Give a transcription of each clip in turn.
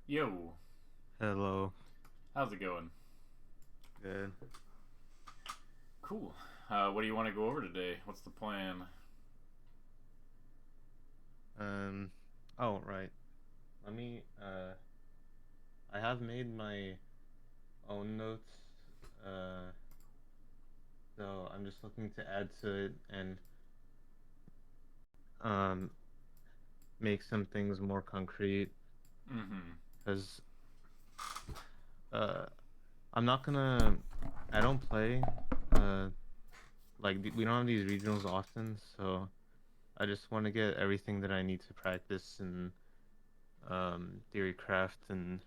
Yo, Hello. how's it going? Good. Cool. What do you want to go over today? What's the plan? Um. Oh, right. Let me. I have made my own notes. Uh. So I'm just looking to add to it and um make some things more concrete. Mm-hmm. Cause uh I'm not gonna. I don't play. Uh. We don't have these regionals often, so I just want to get everything that I need to practice and theory craft and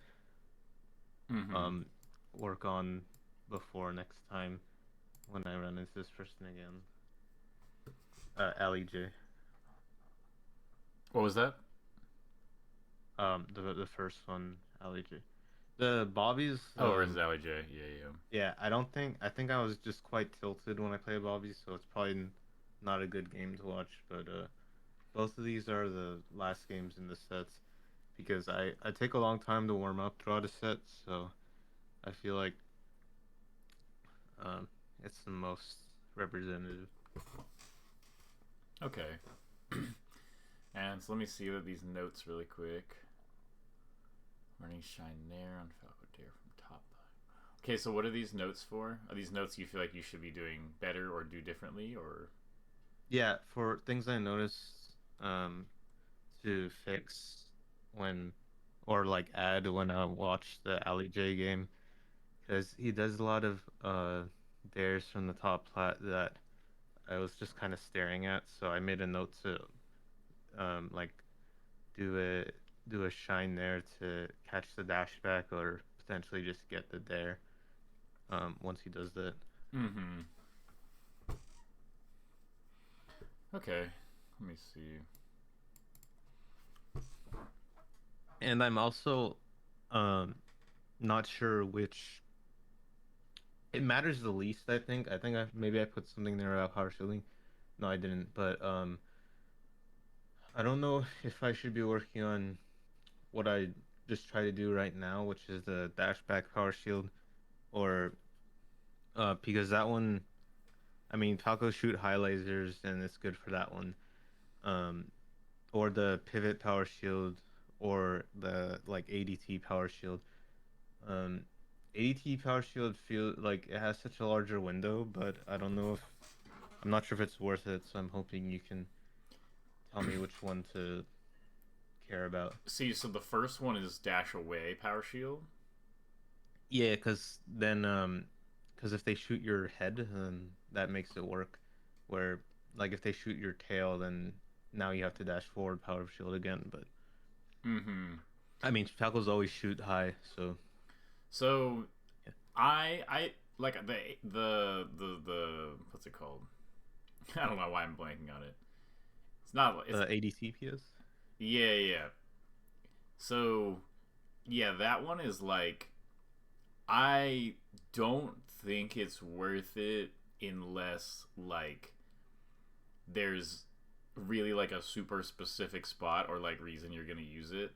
Mm-hmm. um work on before next time when I run into this person again. Ali J. What was that? The first one, Ali J. The Bobbies. Oh, versus Ally J. Yeah, Yeah. I don't think. I think I was just quite tilted when I played Bobbies, so it's probably not a good game to watch. But both of these are the last games in the sets because I take a long time to warm up throughout a set, so I feel like um it's the most representative. yeah. Okay. And so let me see these notes really quick. Learning Shine Nair on Falco Dare from top. Okay, so what are these notes for? Are these notes you feel like you should be doing better or do differently, or? Yeah, for things I noticed to fix when or like add when I watch the Ali J game because he does a lot of dares from the top plat that I was just kind of staring at. So I made a note to like do a do a shine there to catch the dash back or potentially just get the dare once he does that. Mm-hmm. Okay. Let me see. And I'm also um not sure which it matters the least. I think maybe I put something there about power shielding. No, I didn't. But I don't know if I should be working on what I just try to do right now, which is the dashback power shield, or because that one, I mean, Falco shoot high lasers and it's good for that one. Um, or the pivot power shield, or the like ADT power shield. Um, ADT power shield feel like it has such a larger window, but I don't know if I'm not sure if it's worth it. So I'm hoping you can tell me which one to care about. See, so the first one is Dash Away Power Shield. Yeah, because if they shoot your head, then that makes it work. Where like if they shoot your tail, then now you have to dash forward power shield again. But Mm-hmm. I mean, Falcons always shoot high, so So yeah. I like the what's it called? I don't know why I'm blanking on it. It's not. It's ADTPS. yeah, yeah. So yeah, that one is like I don't think it's worth it unless like there's really like a super specific spot or like reason you're gonna use it.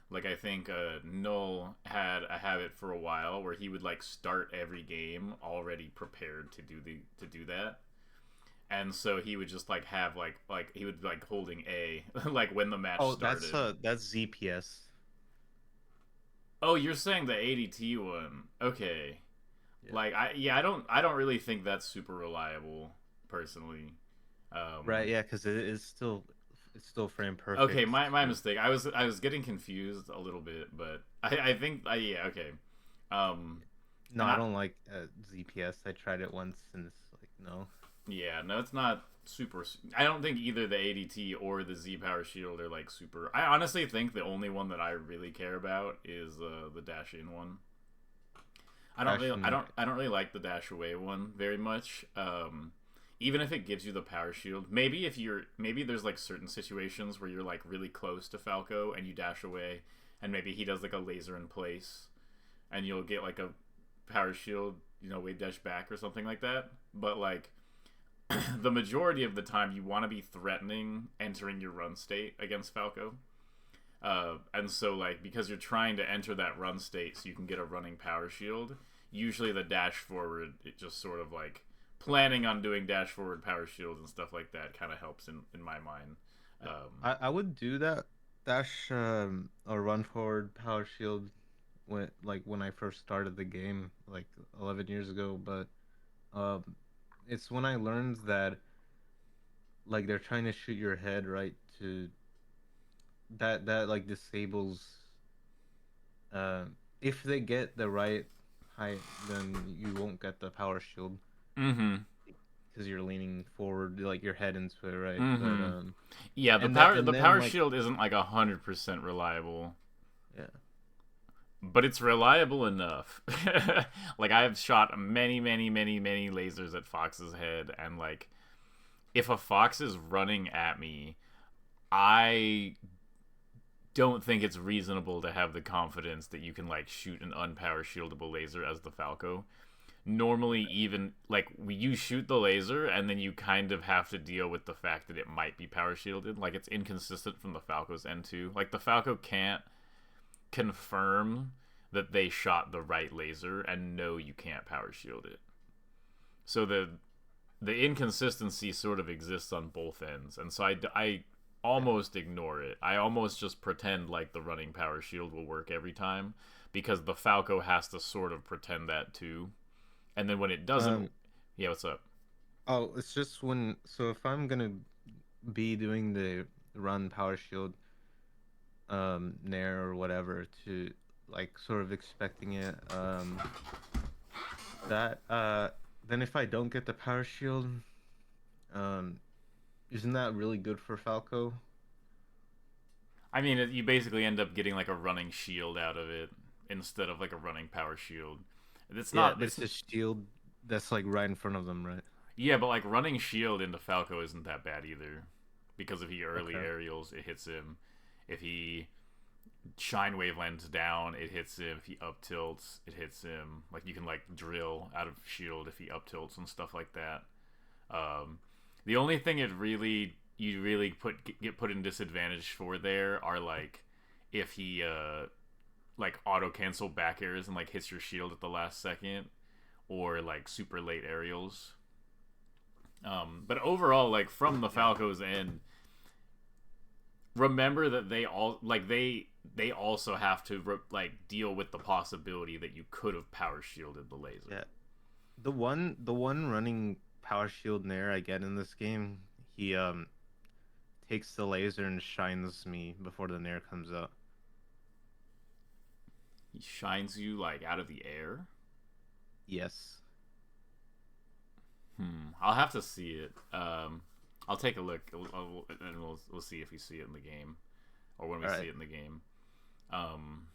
Like I think Null had a habit for a while where he would like start every game already prepared to do that, and so he would just like have like he would like holding A like when the match Oh, that's started. ZPS. Oh, you're saying the ADT one? Okay. Yeah. Like I don't really think that's super reliable personally. Right. Um, Yeah, because it's still frame okay, perfect. my So mistake. I was getting confused a little bit, but I think yeah, okay. Um, no, and I I don't like ZPS. I tried it once and it's like no. yeah, no, it's not super. I don't think either the ADT or the Z Power Shield are like super. I honestly think the only one that I really care about is the dash in one. Fashion. I don't really like the dash away one very much. Even if it gives you the power shield, maybe there's like certain situations where you're like really close to Falco and you dash away, and maybe he does like a laser in place, and you'll get like a power shield, wave dash back or something like that. But like the majority of the time, you want to be threatening entering your run state against Falco. And so like because you're trying to enter that run state so you can get a running power shield, usually the dash forward it just sort of like planning on doing dash forward power shields and stuff like that kind of helps in my mind. I would do that dash or run forward power shield when I first started the game like 11 years ago, but um it's when I learned that like they're trying to shoot your head right to that like disables if they get the right height, then you won't get the power shield Mm-hmm. because you're leaning forward like your head into it, right? But Mm-hmm. Yeah, the and then power like shield isn't like 100% reliable, yeah. but it's reliable enough. Like I've shot many lasers at Fox's head, and like if a fox is running at me, I don't think it's reasonable to have the confidence that you can like shoot an unpower shieldable laser as the Falco. Normally, even like you shoot the laser and then you kind of have to deal with the fact that it might be power shielded. Like it's inconsistent from the Falco's end too. Like the Falco can't confirm that they shot the right laser and no, you can't power shield it. So the inconsistency sort of exists on both ends, and so I Yeah. almost ignore it. I almost just pretend like the running power shield will work every time because the Falco has to sort of pretend that too. And then when it doesn't, Um. yeah, what's up? Oh, it's just when so if I'm gonna be doing the run power shield nair or whatever to like sort of expecting it that then if I don't get the power shield um isn't that really good for Falco? I mean, you basically end up getting like a running shield out of it instead of like a running power shield. It's Yeah, not. but It's it's a shield that's like right in front of them, right? yeah, but like running shield into Falco isn't that bad either, because if he early Okay. aerials, it hits him. If he shine wave lands down, it hits him. If he up tilts, it hits him. Like you can like drill out of shield if he up tilts and stuff like that. Um, the only thing it really you really get put in disadvantage for there are like if he like auto cancel back airs and like hits your shield at the last second, or like super late aerials. But overall, like from the Falco's end, remember that they all like they also have to like deal with the possibility that you could have power shielded the laser. Yeah. The one running power shield nair I get in this game, he takes the laser and shines me before the nair comes out. He shines you like out of the air. Yes. I'll have to see it. I'll take a look and we'll see if we see it in the game or when we All see right. it in the game. Um,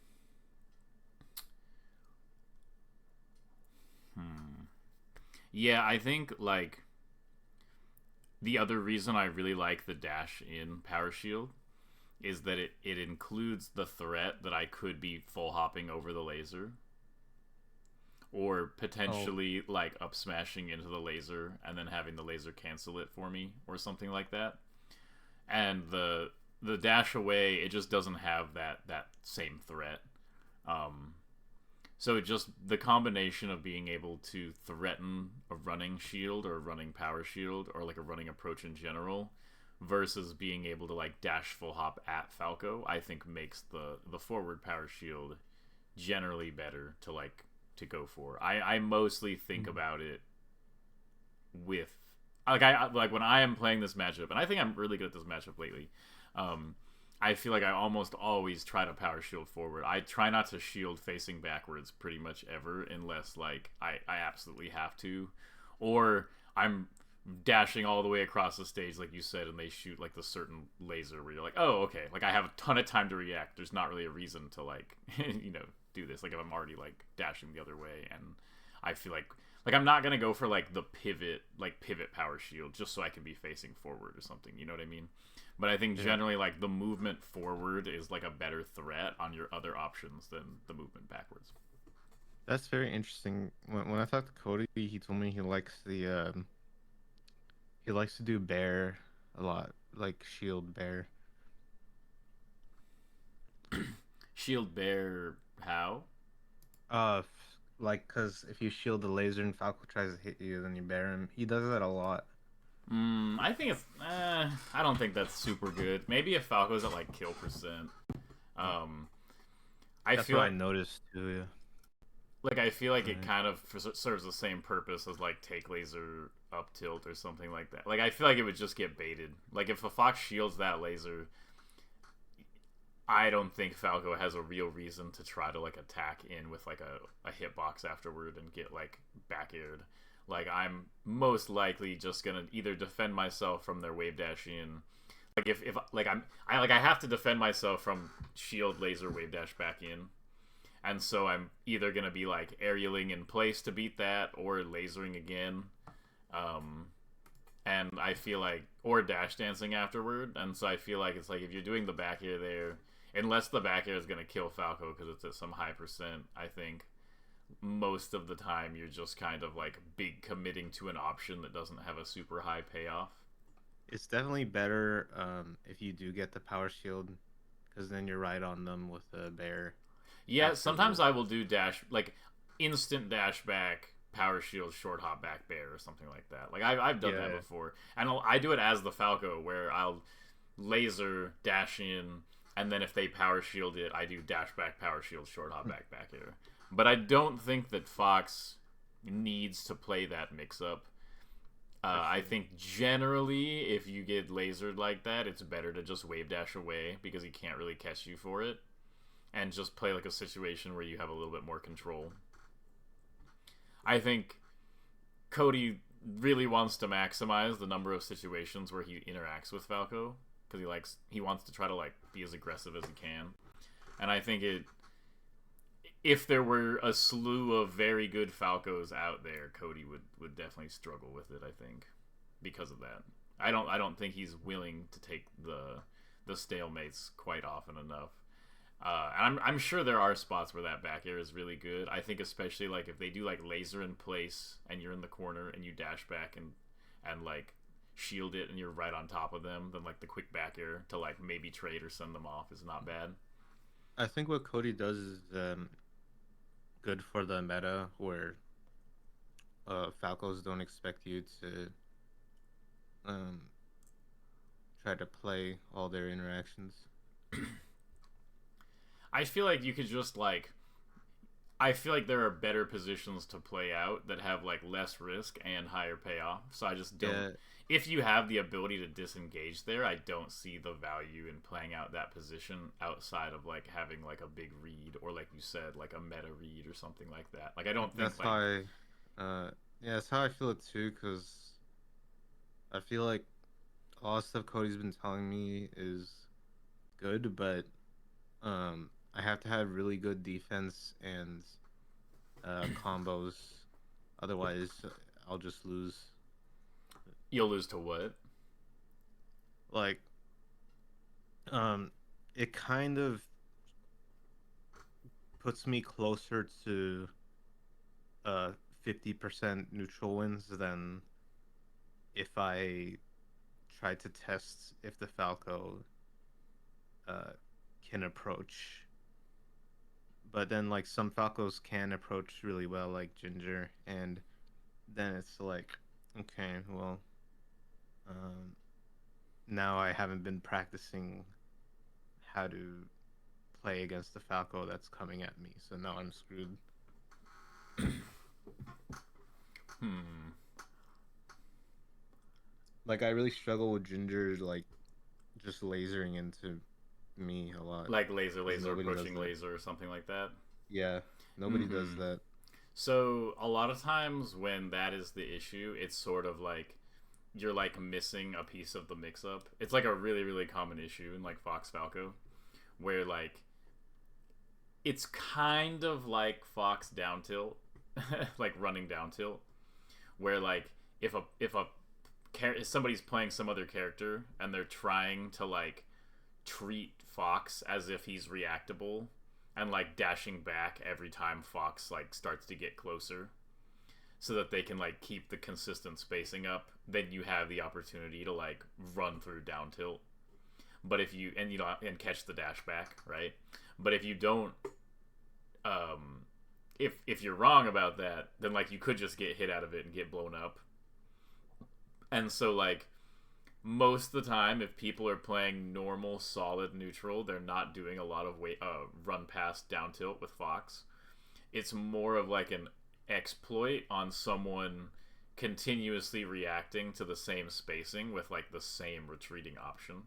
hmm. Yeah, I think like the other reason I really like the dash in Power Shield is that it includes the threat that I could be full hopping over the laser or Oh, potentially like up smashing into the laser and then having the laser cancel it for me or something like that. And the dash away, it just doesn't have that same threat. Um, so it just the combination of being able to threaten a running shield or a running power shield or like a running approach in general versus being able to like dash full hop at Falco, I think makes the forward power shield generally better to like to go for. I mostly think mhm. about it with I like when I am playing this matchup, and I think I'm really good at this matchup lately. Um, I feel like I almost always try to power shield forward. I try not to shield facing backwards pretty much ever, unless like I absolutely have to, or I'm dashing all the way across the stage, like you said, and they shoot like the certain laser where you're like, oh, okay, like I have a ton of time to react. There's not really a reason to like, do this. Like if I'm already like dashing the other way, and I feel like I'm not gonna go for like the pivot power shield just so I can be facing forward or something. You know what I mean? But I think Yeah. generally like the movement forward is like a better threat on your other options than the movement backwards. That's very interesting. When I talked to Cody, he told me he likes to do bear a lot, like shield bear. Shield bear how? Like, cause if you shield the laser and Falco tries to hit you, then you bear him. He does that a lot. I think it's. I don't think that's super good. Maybe if Falco's at like kill percent. Um, I That's feel what I like noticed too. Yeah. I feel like it Right. kind of serves the same purpose as like take laser up tilt or something like that. Like I feel like it would just get baited. Like if a fox shields that laser, I don't think Falco has a real reason to try to like attack in with like a hitbox afterward and get like back aired. Like I'm most likely just gonna either defend myself from their wave dash in. Like if like I have to defend myself from shield laser wave dash back in. And so I'm either gonna be like aerialing in place to beat that or lasering again. Um and I feel like or dash dancing afterward. And so I feel like it's like if you're doing the back air there, unless the back air is gonna kill Falco because it's at some high percent, I think most of the time you're just kind of like big committing to an option that doesn't have a super high payoff. It's definitely better if you do get the power shield, because then you're right on them with a bear Yeah, after sometimes the. I will do dash like instant dash back, power shield, short hop back bear or something like that. Like I've done that Yeah. before, and I do it as the Falco where I'll laser dash in, and then if they power shield it, I do dash back, power shield, short hop back air. But I don't think that Fox needs to play that mix up. For I sure. think generally, if you get lasered like that, it's better to just wave dash away because he can't really catch you for it, and just play like a situation where you have a little bit more control. I think Cody really wants to maximize the number of situations where he interacts with Falco because he wants to try to like be as aggressive as he can. And I think it if there were a slew of very good Falcos out there, Cody would definitely struggle with it, I think, because of that. I don't think he's willing to take the stalemates quite often enough. And I'm sure there are spots where that back air is really good. I think especially like if they do like laser in place and you're in the corner and you dash back and like shield it and you're right on top of them, then like the quick back air to like maybe trade or send them off is not bad. I think what Cody does is good for the meta where Falcos don't expect you to um, try to play all their interactions. I feel like you could just like I feel like there are better positions to play out that have like less risk and higher payoff. So I just don't. Yeah, If you have the ability to disengage there, I don't see the value in playing out that position outside of like having like a big read or like you said, like a meta read or something like that. Like I don't think that's how like yeah, that's how I feel it too. Cause I feel like a lot of stuff Cody's been telling me is good, but I have to have really good defense and combos. Otherwise, I'll just lose. you'll lose to what? Like, um, it kind of puts me closer to 50% neutral wins than if I try to test if the Falco uh can approach. But then like some Falcos can approach really well, like Ginger, and then it's like, okay, well, um, now I haven't been practicing how to play against the Falco that's coming at me, so now I'm screwed. Hmm. Like I really struggle with Ginger, like just lasering into me a lot Like laser, because laser, nobody does approaching that. laser or something like that. Yeah, nobody does Mm-hmm. that. So a lot of times when that is the issue, it's sort of like you're like missing a piece of the mix up. It's like a really, really common issue in like Fox Falco where like it's kind of like Fox down tilt, like running down tilt, where like if somebody's playing some other character and they're trying to like treat Fox as if he's reactable and like dashing back every time Fox like starts to get closer so that they can like keep the consistent spacing up, then you have the opportunity to like run through down tilt. But if you and you know and catch the dash back, right? But if you don't, um, if you're wrong about that, then like you could just get hit out of it and get blown up. And so like most of the time, if people are playing normal, solid neutral, they're not doing a lot of run past down tilt with Fox. It's more of like an exploit on someone continuously reacting to the same spacing with like the same retreating option.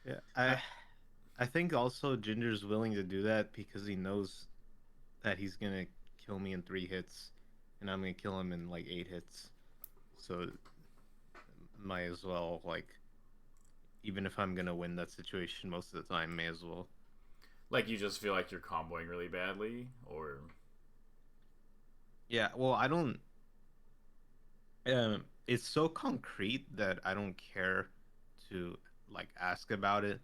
Yeah, Uh, I think also Ginger's willing to do that because he knows that he's gonna kill me in 3 hits, and I'm gonna kill him in like 8 hits. So might as well like, even if I'm gonna win that situation most of the time, may as well. like you just feel like you're comboing really badly, or Yeah, well, I don't. It's so concrete that I don't care to like ask about it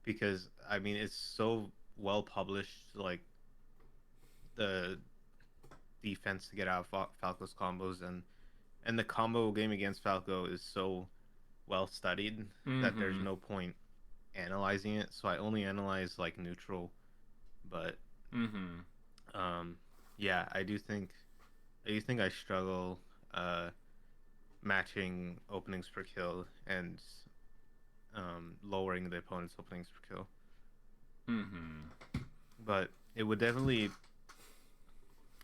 because I mean it's so well published. Like the defense to get out of Falco's combos, and the combo game against Falco is so well studied that there's mm-hmm, no point analyzing it. So I only analyze like neutral, but mm-hmm. um, yeah, I do think I struggle matching openings per kill and lowering the opponent's openings per kill. Mm-hmm. But it would definitely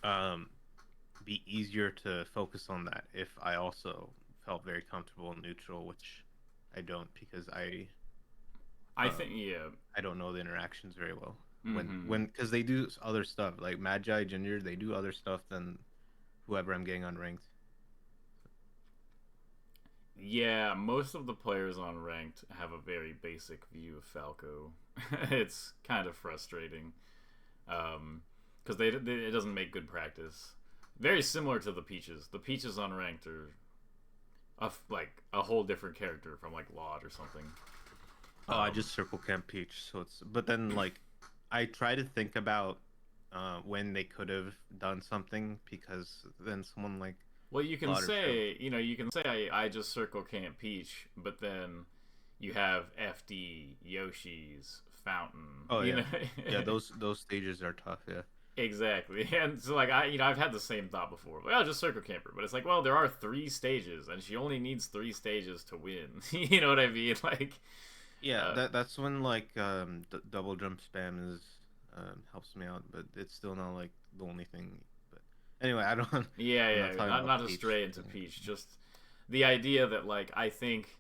um, be easier to focus on that if I also felt very comfortable in neutral, which I don't because I think um, yeah. I don't know the interactions very well. Mm-hmm. Because they do other stuff like Magi, Ginger, they do other stuff than whoever I'm getting on ranked. Yeah, most of the players on ranked have a very basic view of Falco. It's kind of frustrating, because it doesn't make good practice. Very similar to the Peaches. The Peaches on ranked are like a whole different character from like Laud or something. Oh, I Um, just circle camp Peach, so it's. But then like, I try to think about when they could have done something because then someone like well, you can Lauder show. say you can say I just circle Camp Peach, but then you have FD, Yoshi's, Fountain. Oh You yeah, know. yeah. Those stages are tough. Yeah. Exactly. And so like I've had the same thought before. Well, just circle camper, but it's like, well, there are 3 stages and she only needs 3 stages to win. You know what I mean? Like Yeah, uh that's when like double jump spam is helps me out, but it's still not like the only thing. But anyway, I don't. yeah, I'm not yeah, talking not about to Peach. stray into Peach, just the idea that like I think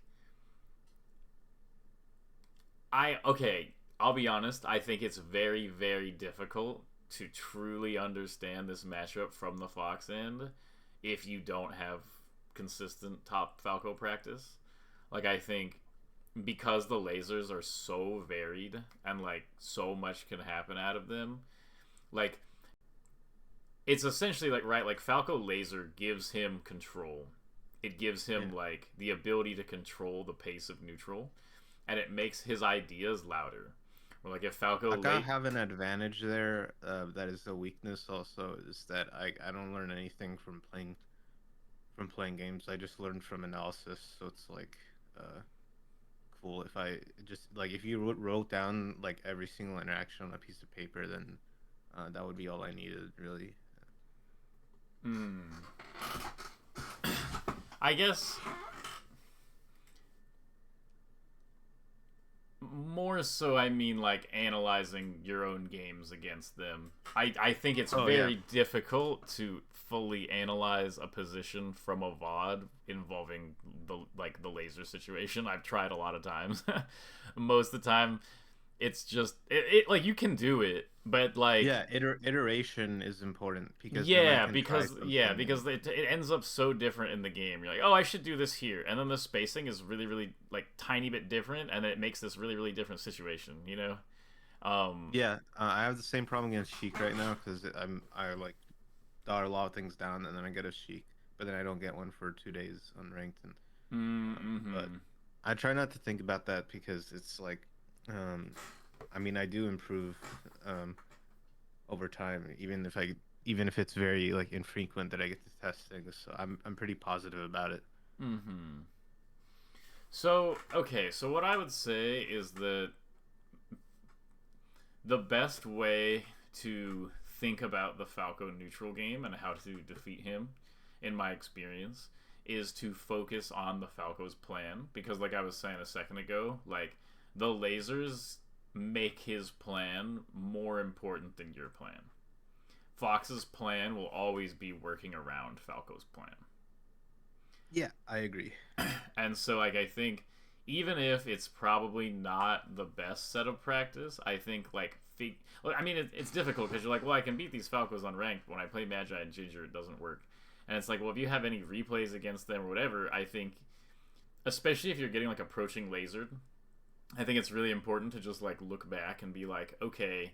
I'll be honest, I think it's very very difficult to truly understand this matchup from the Fox end if you don't have consistent top Falco practice. Like I think because the lasers are so varied and like so much can happen out of them, like it's essentially like right, like Falco laser gives him control. It gives him Yeah, like the ability to control the pace of neutral, and it makes his ideas louder. Or like if Falco I kind of late, have an advantage there. That is a weakness. Also, is that I don't learn anything from playing games. I just learn from analysis. So it's like cool if I just like if you wrote down like every single interaction on a piece of paper, then that would be all I needed, really. mm, I guess more so I mean like analyzing your own games against them. I think it's Oh yeah, very difficult to fully analyze a position from a VOD involving the laser situation. I've tried a lot of times. Most of the time it's just like you can do it, but like yeah. Iteration is important because then I yeah, can try because something and it ends up so different in the game. You're like, oh, I should do this here, and then the spacing is really, really like tiny bit different, and it makes this really, really different situation. You know? Um, yeah. I have the same problem against Sheik right now because I like dollar a lot of things down and then I get a Sheik, but then I don't get one for 2 days unranked. And but mm-hmm. I try not to think about that because it's like, um, I mean, I do improve um, over time, even if it's very like infrequent that I get to test things. So I'm pretty positive about it. Mm-hmm. So okay, so what I would say is that the best way to think about the Falco neutral game and how to defeat him, in my experience, is to focus on the Falco's plan. Because, like I was saying a second ago, like, the lasers make his plan more important than your plan. Fox's plan will always be working around Falco's plan. Yeah, I agree. And so, like, I think even if it's probably not the best set of practice, I think, like, I mean, it's difficult because you're like, well, I can beat these Falcos on ranked, but when I play Magi and Ginger, it doesn't work. And it's like, well, if you have any replays against them or whatever, I think, especially if you're getting, like, approaching lasered, I think it's really important to just, like, look back and be like, okay,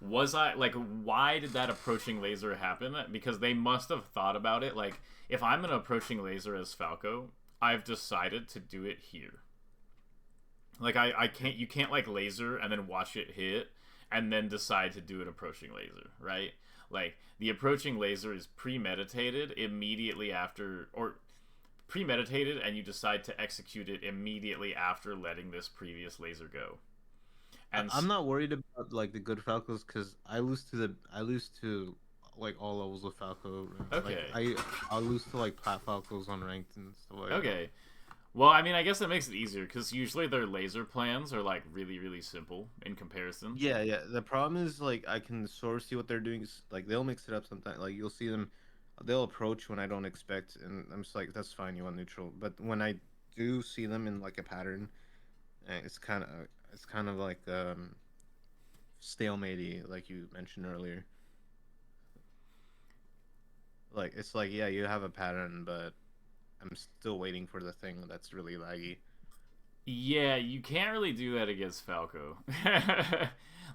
was I, like, why did that approaching laser happen? Because they must have thought about it. Like, if I'm an approaching laser as Falco, I've decided to do it here. Like, I can't, you can't, like, laser and then watch it hit and then decide to do an approaching laser, right? Like, the approaching laser is premeditated immediately after, or premeditated, and you decide to execute it immediately after letting this previous laser go. And I'm not worried about like the good Falcos because I lose to like all levels of Falco. Like okay, I lose to like plat Falcos on ranked and stuff like that. okay. Well, I mean, I guess that makes it easier because usually their laser plans are like really, really simple in comparison. Yeah, yeah. The problem is like I can sort of see what they're doing. Like they'll mix it up sometimes. Like you'll see them, they'll approach when I don't expect, and I'm just like, that's fine. You want neutral, but when I do see them in like a pattern, it's kind of like stalematy, like you mentioned earlier. Like it's like yeah, you have a pattern, but I'm still waiting for the thing that's really laggy. Yeah, you can't really do that against Falco.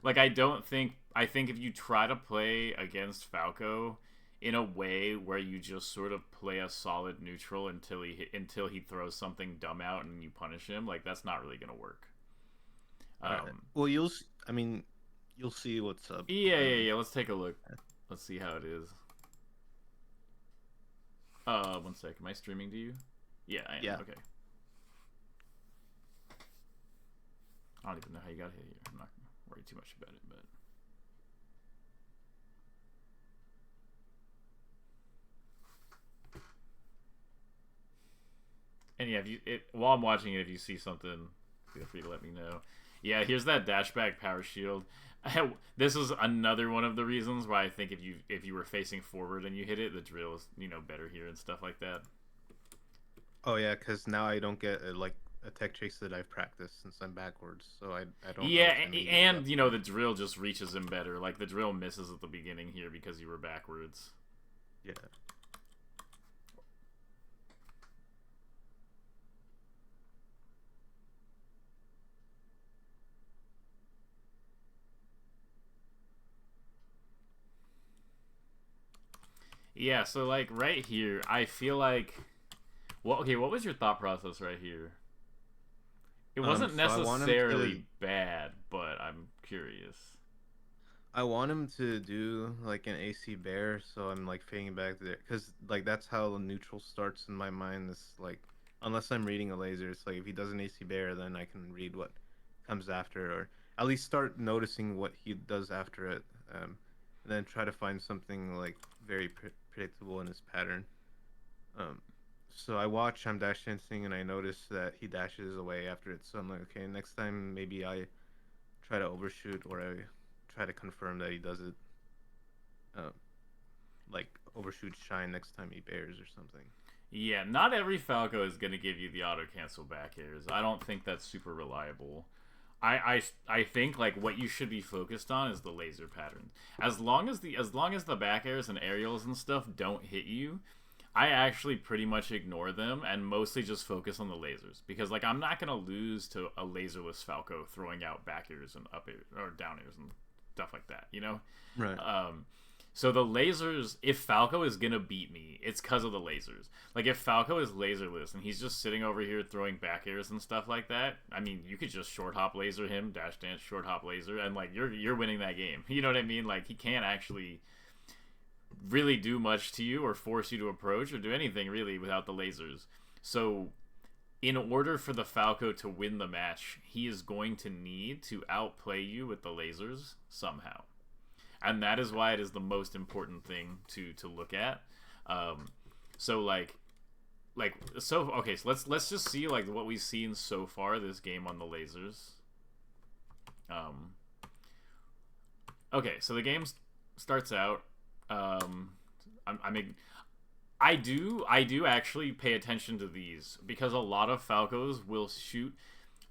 Like, I think if you try to play against Falco in a way where you just sort of play a solid neutral until he throws something dumb out and you punish him, like, that's not really gonna work. Alright. Well, I mean, you'll see what's up. Yeah. Let's take a look. Let's see how it is. One sec. Am I streaming to you? Yeah, I am. Yeah. Okay. I don't even know how you got hit here. I'm not worried too much about it, but and yeah, while I'm watching it, if you see something, feel free to let me know. Yeah, here's that dashback power shield. This is another one of the reasons why I think if you were facing forward and you hit it, the drill is better here and stuff like that. Oh yeah, because now I don't get like a tech chase that I've practiced since I'm backwards, so I don't. Yeah, and the drill just reaches him better. Like the drill misses at the beginning here because you were backwards. Yeah. Yeah, so like right here, I feel like, well, okay, what was your thought process right here? It wasn't So necessarily bad, but I'm curious. I want him to do like an AC bear, so I'm like fading back there, because like that's how the neutral starts in my mind. Is like unless I'm reading a laser, it's like if he does an AC bear, then I can read what comes after, or at least start noticing what he does after it, and then try to find something like very predictable in his pattern. Um, so I watch I'm dash dancing, and I notice that he dashes away after it. So I'm like, okay, next time maybe I try to overshoot, or I try to confirm that he does it. Uh, like overshoot shine next time he bears or something. Yeah, not every Falco is going to give you the auto cancel back airs. I don't think that's super reliable. I think like what you should be focused on is the laser pattern. As long as the back airs and aerials and stuff don't hit you, I actually pretty much ignore them and mostly just focus on the lasers, because like I'm not gonna lose to a laserless Falco throwing out back airs and up airs or down airs and stuff like that, Right. So the lasers, if Falco is gonna beat me, it's because of the lasers. Like if Falco is laserless and he's just sitting over here throwing back airs and stuff like that, I mean, you could just short hop laser him, dash dance, short hop laser, and like you're winning that game. You know what I mean? Like he can't actually really do much to you or force you to approach or do anything really without the lasers. So in order for the Falco to win the match, he is going to need to outplay you with the lasers somehow. And that is why it is the most important thing to look at. So okay, so let's just see like what we've seen so far this game on the lasers. Okay, so the game starts out. I do actually pay attention to these because a lot of Falcos will shoot.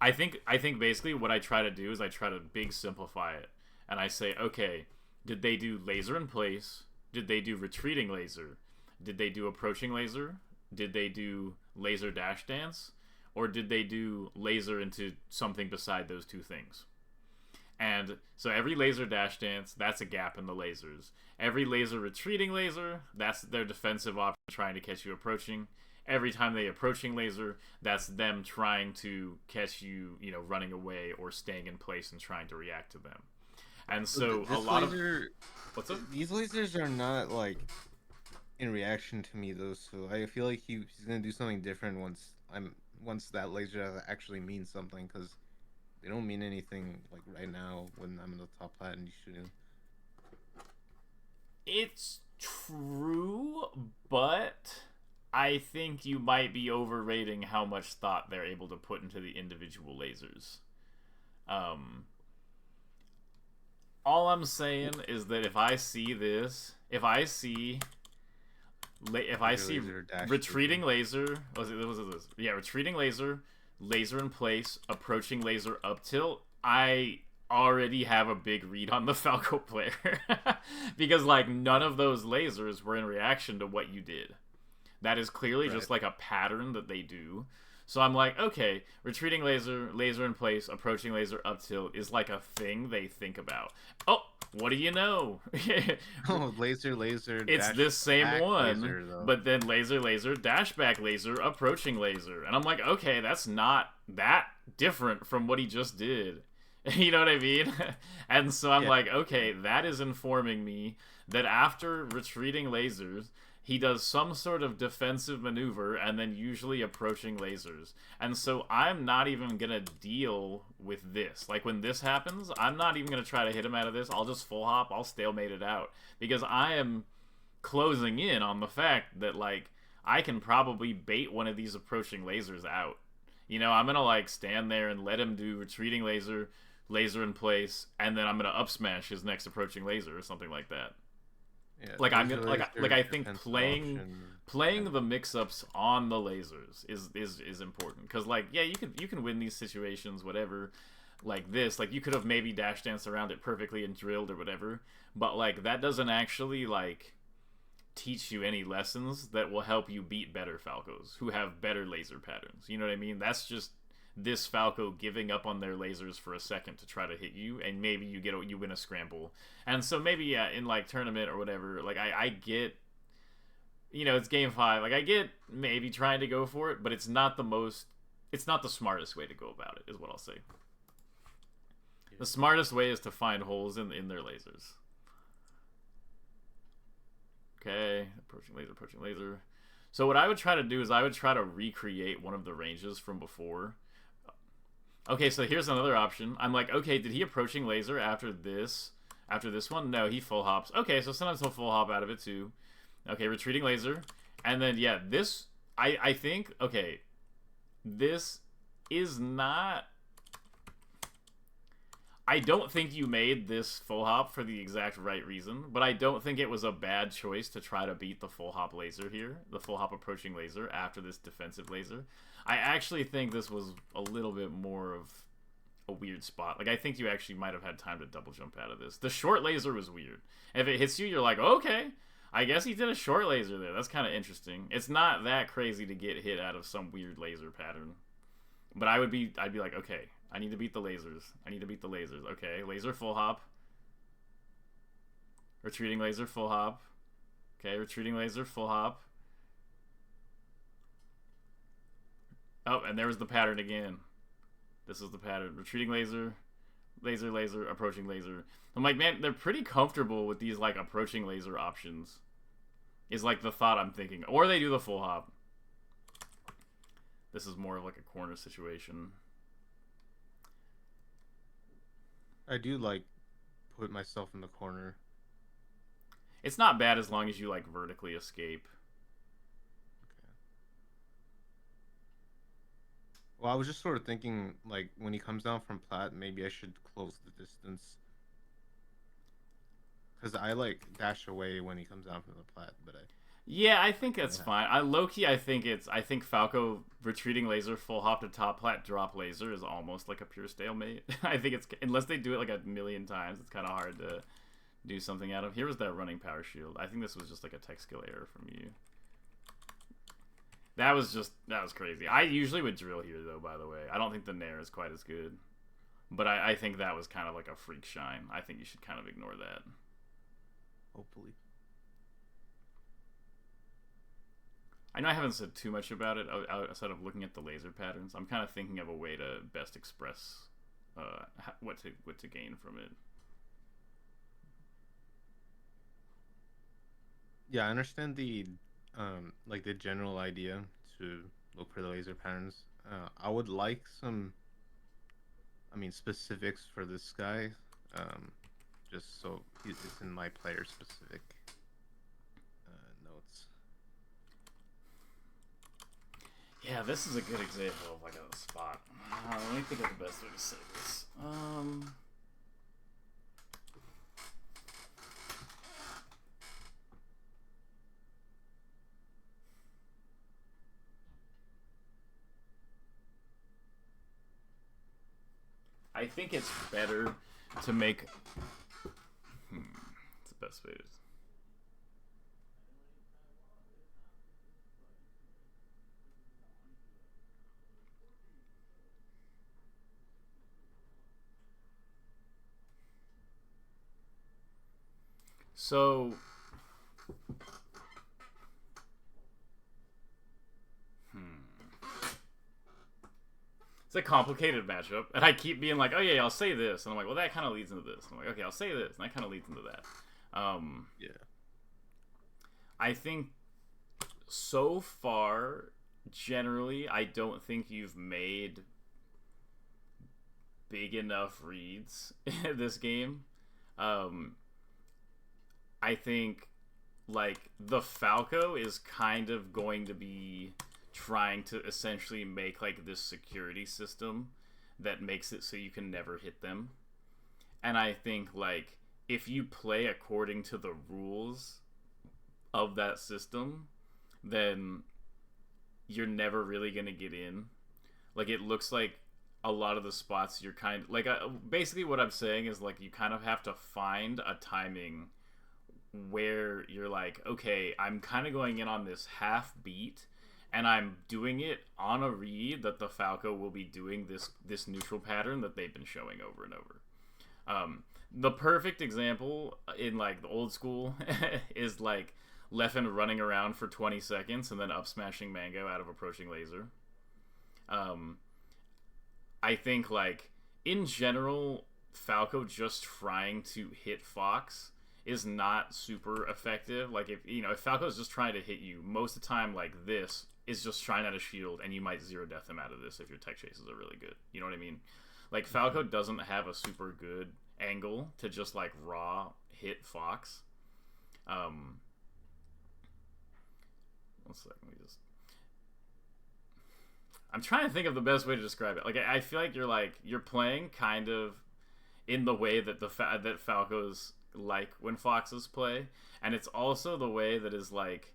I think basically what I try to do is I try to big simplify it, and I say, okay, did they do laser in place? Did they do retreating laser? Did they do approaching laser? Did they do laser dash dance? Or did they do laser into something beside those two things? And so every laser dash dance, that's a gap in the lasers. Every laser retreating laser, that's their defensive option trying to catch you approaching. Every time they approaching laser, that's them trying to catch you, running away or staying in place and trying to react to them. And so a lot laser, of... What's up? These lasers are not, like, in reaction to me, though, so I feel like he's going to do something different once that laser actually means something, because they don't mean anything, like, right now when I'm in the top plat and you shoot him. It's true, but I think you might be overrating how much thought they're able to put into the individual lasers. All I'm saying is that if I see retreating laser, retreating laser, laser in place, approaching laser up tilt, I already have a big read on the Falco player because like none of those lasers were in reaction to what you did. That is clearly just like a pattern that they do. So I'm like, okay, retreating laser, laser in place, approaching laser up tilt is like a thing they think about. Oh, what do you know? Laser. It's this same one, laser, but then laser, dash back laser, approaching laser. And I'm like, okay, that's not that different from what he just did. You know what I mean? And so I'm like, okay, that is informing me that after retreating lasers, he does some sort of defensive maneuver and then usually approaching lasers. And so I'm not even going to deal with this. Like when this happens, I'm not even going to try to hit him out of this. I'll just full hop. I'll stalemate it out. Because I am closing in on the fact that like I can probably bait one of these approaching lasers out. I'm going to like stand there and let him do retreating laser, laser in place, and then I'm going to up smash his next approaching laser or something like that. Yeah, like I'm gonna I think playing the mix-ups on the lasers is important because like you can win these situations whatever like this, like you could have maybe dash danced around it perfectly and drilled or whatever, but like that doesn't actually like teach you any lessons that will help you beat better Falcos who have better laser patterns. You know what I mean? That's just this Falco giving up on their lasers for a second to try to hit you, and maybe you win a scramble. And so maybe in like tournament or whatever, like I get, it's game 5. Like I get maybe trying to go for it, but it's not the smartest way to go about it, is what I'll say. The smartest way is to find holes in their lasers. Okay, approaching laser. So what I would try to do is I would try to recreate one of the ranges from before. Okay, so here's another option. I'm like, okay, did he approaching laser after this one? No, he full hops. Okay, so sometimes he'll full hop out of it too. Okay, retreating laser. And then, yeah, this, I think, okay, this is not... I don't think you made this full hop for the exact right reason, but I don't think it was a bad choice to try to beat the full hop laser here, the full hop approaching laser after this defensive laser. I actually think this was a little bit more of a weird spot. Like, I think you actually might have had time to double jump out of this. The short laser was weird. If it hits you, you're like, okay, I guess he did a short laser there. That's kind of interesting. It's not that crazy to get hit out of some weird laser pattern. But I'd be like, okay, I need to beat the lasers. Okay, laser full hop. Retreating laser full hop. Okay, retreating laser full hop. Oh, and there was the pattern again. This is the pattern. Retreating laser, laser, approaching laser. I'm like, man, they're pretty comfortable with these, like, approaching laser options. Is, like, the thought I'm thinking. Or they do the full hop. This is more of like a corner situation. I do like put myself in the corner. It's not bad as long as you like vertically escape. Okay. Well, I was just sort of thinking, like, when he comes down from plat, maybe I should close the distance. Because I, like, dash away when he comes down from the plat, but Yeah, I think I that's have. fine. I think Falco retreating laser full hop to top plat drop laser is almost like a pure stalemate. I think it's unless they do it like a million times, it's kind of hard to do something out of. Here was that running power shield. I think this was just like a tech skill error from you. That was crazy. I usually would drill here though. By the way, I don't think the nair is quite as good, but I think that was kind of like a freak shine. I think you should kind of ignore that. Hopefully. I know I haven't said too much about it outside of looking at the laser patterns. I'm kind of thinking of a way to best express what to gain from it. Yeah, I understand the like the general idea to look for the laser patterns. I would like some, I mean, specifics for this guy, um, just so it's in my player specific notes. Yeah, this is a good example of like a spot. Let me think of the best way to say this. I think it's better to make. It's the best way to. So. It's a complicated matchup, and I keep being like, "Oh yeah, I'll say this," and I'm like, "Well, that kind of leads into this." And I'm like, "Okay, I'll say this," and that kind of leads into that. Yeah. I think so far, generally, I don't think you've made big enough reads in this game. Um, I think like the Falco is kind of going to be trying to essentially make like this security system that makes it so you can never hit them. And I think like if you play according to the rules of that system, then you're never really going to get in. Like it looks like a lot of the spots you're kind of like basically what I'm saying is like you kind of have to find a timing where you're like, okay, I'm kind of going in on this half beat and I'm doing it on a read that the Falco will be doing this neutral pattern that they've been showing over and over. The perfect example in like the old school is like Leffen running around for 20 seconds and then up smashing Mango out of approaching laser. I think like in general, Falco just trying to hit Fox is not super effective. Like if Falco's just trying to hit you, most of the time like this is just trying out a shield and you might zero death him out of this if your tech chases are really good. You know what I mean? Like Falco doesn't have a super good angle to just like raw hit Fox. One second, let me just. I'm trying to think of the best way to describe it. Like I feel like you're playing kind of in the way that that Falco's like when Foxes play, and it's also the way that is like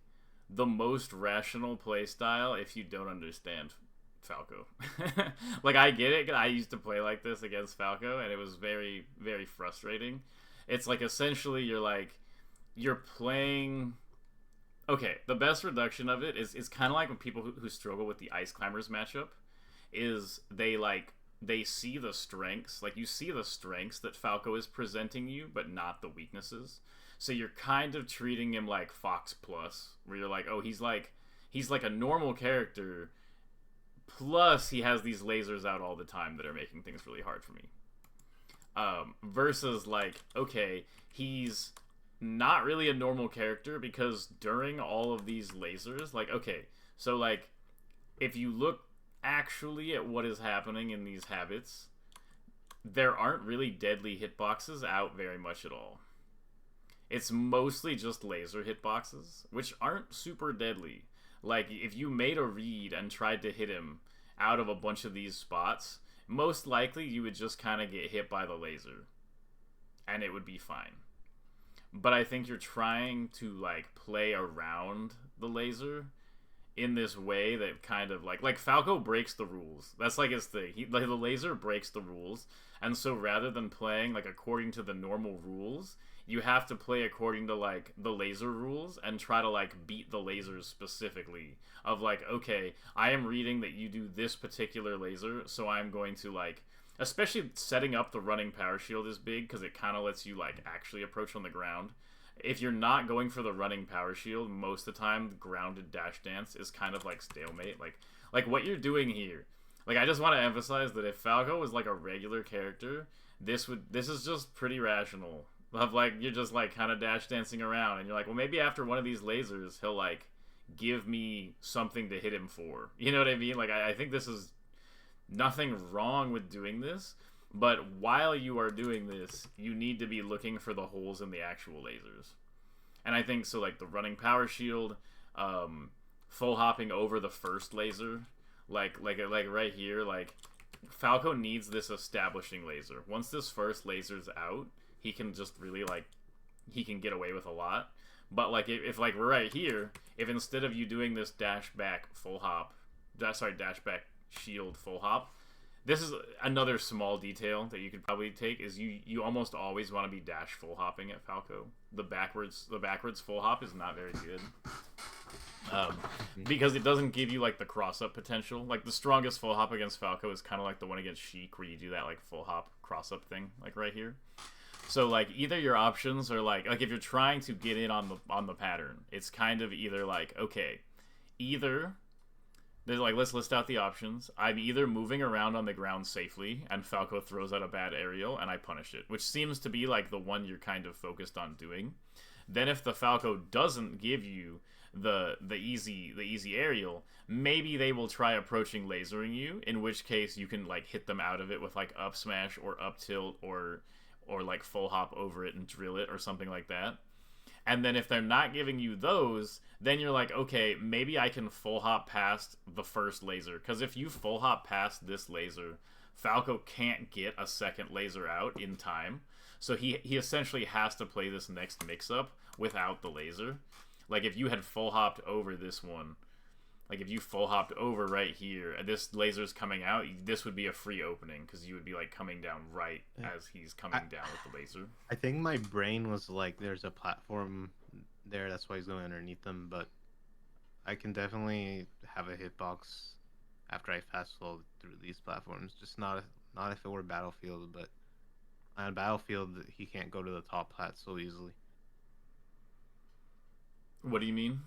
the most rational play style if you don't understand Falco. Like I get it. I used to play like this against Falco, and it was very, very frustrating. It's like essentially you're playing. Okay, the best reduction of it is kind of like when people who struggle with the Ice Climbers matchup is they see the strengths, like you see the strengths that Falco is presenting you, but not the weaknesses. So you're kind of treating him like Fox Plus, where you're like, oh, he's like a normal character, plus he has these lasers out all the time that are making things really hard for me. Versus like, okay, he's not really a normal character because during all of these lasers, like, okay, so like if you look actually at what is happening in these habits, there aren't really deadly hitboxes out very much at all. It's mostly just laser hitboxes, which aren't super deadly. Like, if you made a read and tried to hit him out of a bunch of these spots, most likely you would just kind of get hit by the laser. And it would be fine. But I think you're trying to, like, play around the laser in this way that kind of, like Falco breaks the rules. That's, like, his thing. The laser breaks the rules. And so rather than playing, like, according to the normal rules, you have to play according to, like, the laser rules and try to, like, beat the lasers specifically. Of, like, okay, I am reading that you do this particular laser, so I'm going to, like, especially setting up the running power shield is big because it kind of lets you, like, actually approach on the ground. If you're not going for the running power shield, most of the time, the grounded dash dance is kind of like stalemate. Like what you're doing here. Like, I just want to emphasize that if Falco was, like, a regular character, this is just pretty rational. Of, like, you're just, like, kind of dash dancing around, and you're like, well, maybe after one of these lasers, he'll, like, give me something to hit him for. You know what I mean? Like, I think this is nothing wrong with doing this, but while you are doing this, you need to be looking for the holes in the actual lasers. And I think, so, like, the running power shield, full hopping over the first laser, like right here, like, Falco needs this establishing laser. Once this first laser's out, he can just really, like, he can get away with a lot. But, like, if like, we're right here, if instead of you doing this dash back full hop, dash back shield full hop, this is another small detail that you could probably take, is you almost always want to be dash full hopping at Falco. The backwards full hop is not very good. Because it doesn't give you, like, the cross-up potential. Like, the strongest full hop against Falco is kind of like the one against Sheik, where you do that, like, full hop cross-up thing, like, right here. So, like, either your options are, like if you're trying to get in on the pattern, it's kind of either, like, okay, either there's, like, let's list out the options. I'm either moving around on the ground safely, and Falco throws out a bad aerial, and I punish it, which seems to be, like, the one you're kind of focused on doing. Then if the Falco doesn't give you the easy aerial, maybe they will try approaching lasering you, in which case you can, like, hit them out of it with, like, up smash or up tilt or like full hop over it and drill it or something like that. And then if they're not giving you those, then you're like, okay, maybe I can full hop past the first laser. Because if you full hop past this laser, Falco can't get a second laser out in time. So he essentially has to play this next mix-up without the laser. Like, if you had full hopped over this one, like, if you full hopped over right here, and this laser's coming out, this would be a free opening, because you would be, like, coming down right as he's coming down with the laser. I think my brain was like, there's a platform there, that's why he's going underneath them, but I can definitely have a hitbox after I fast flow through these platforms. Just not if it were Battlefield, but on Battlefield, he can't go to the top plat so easily. What do you mean?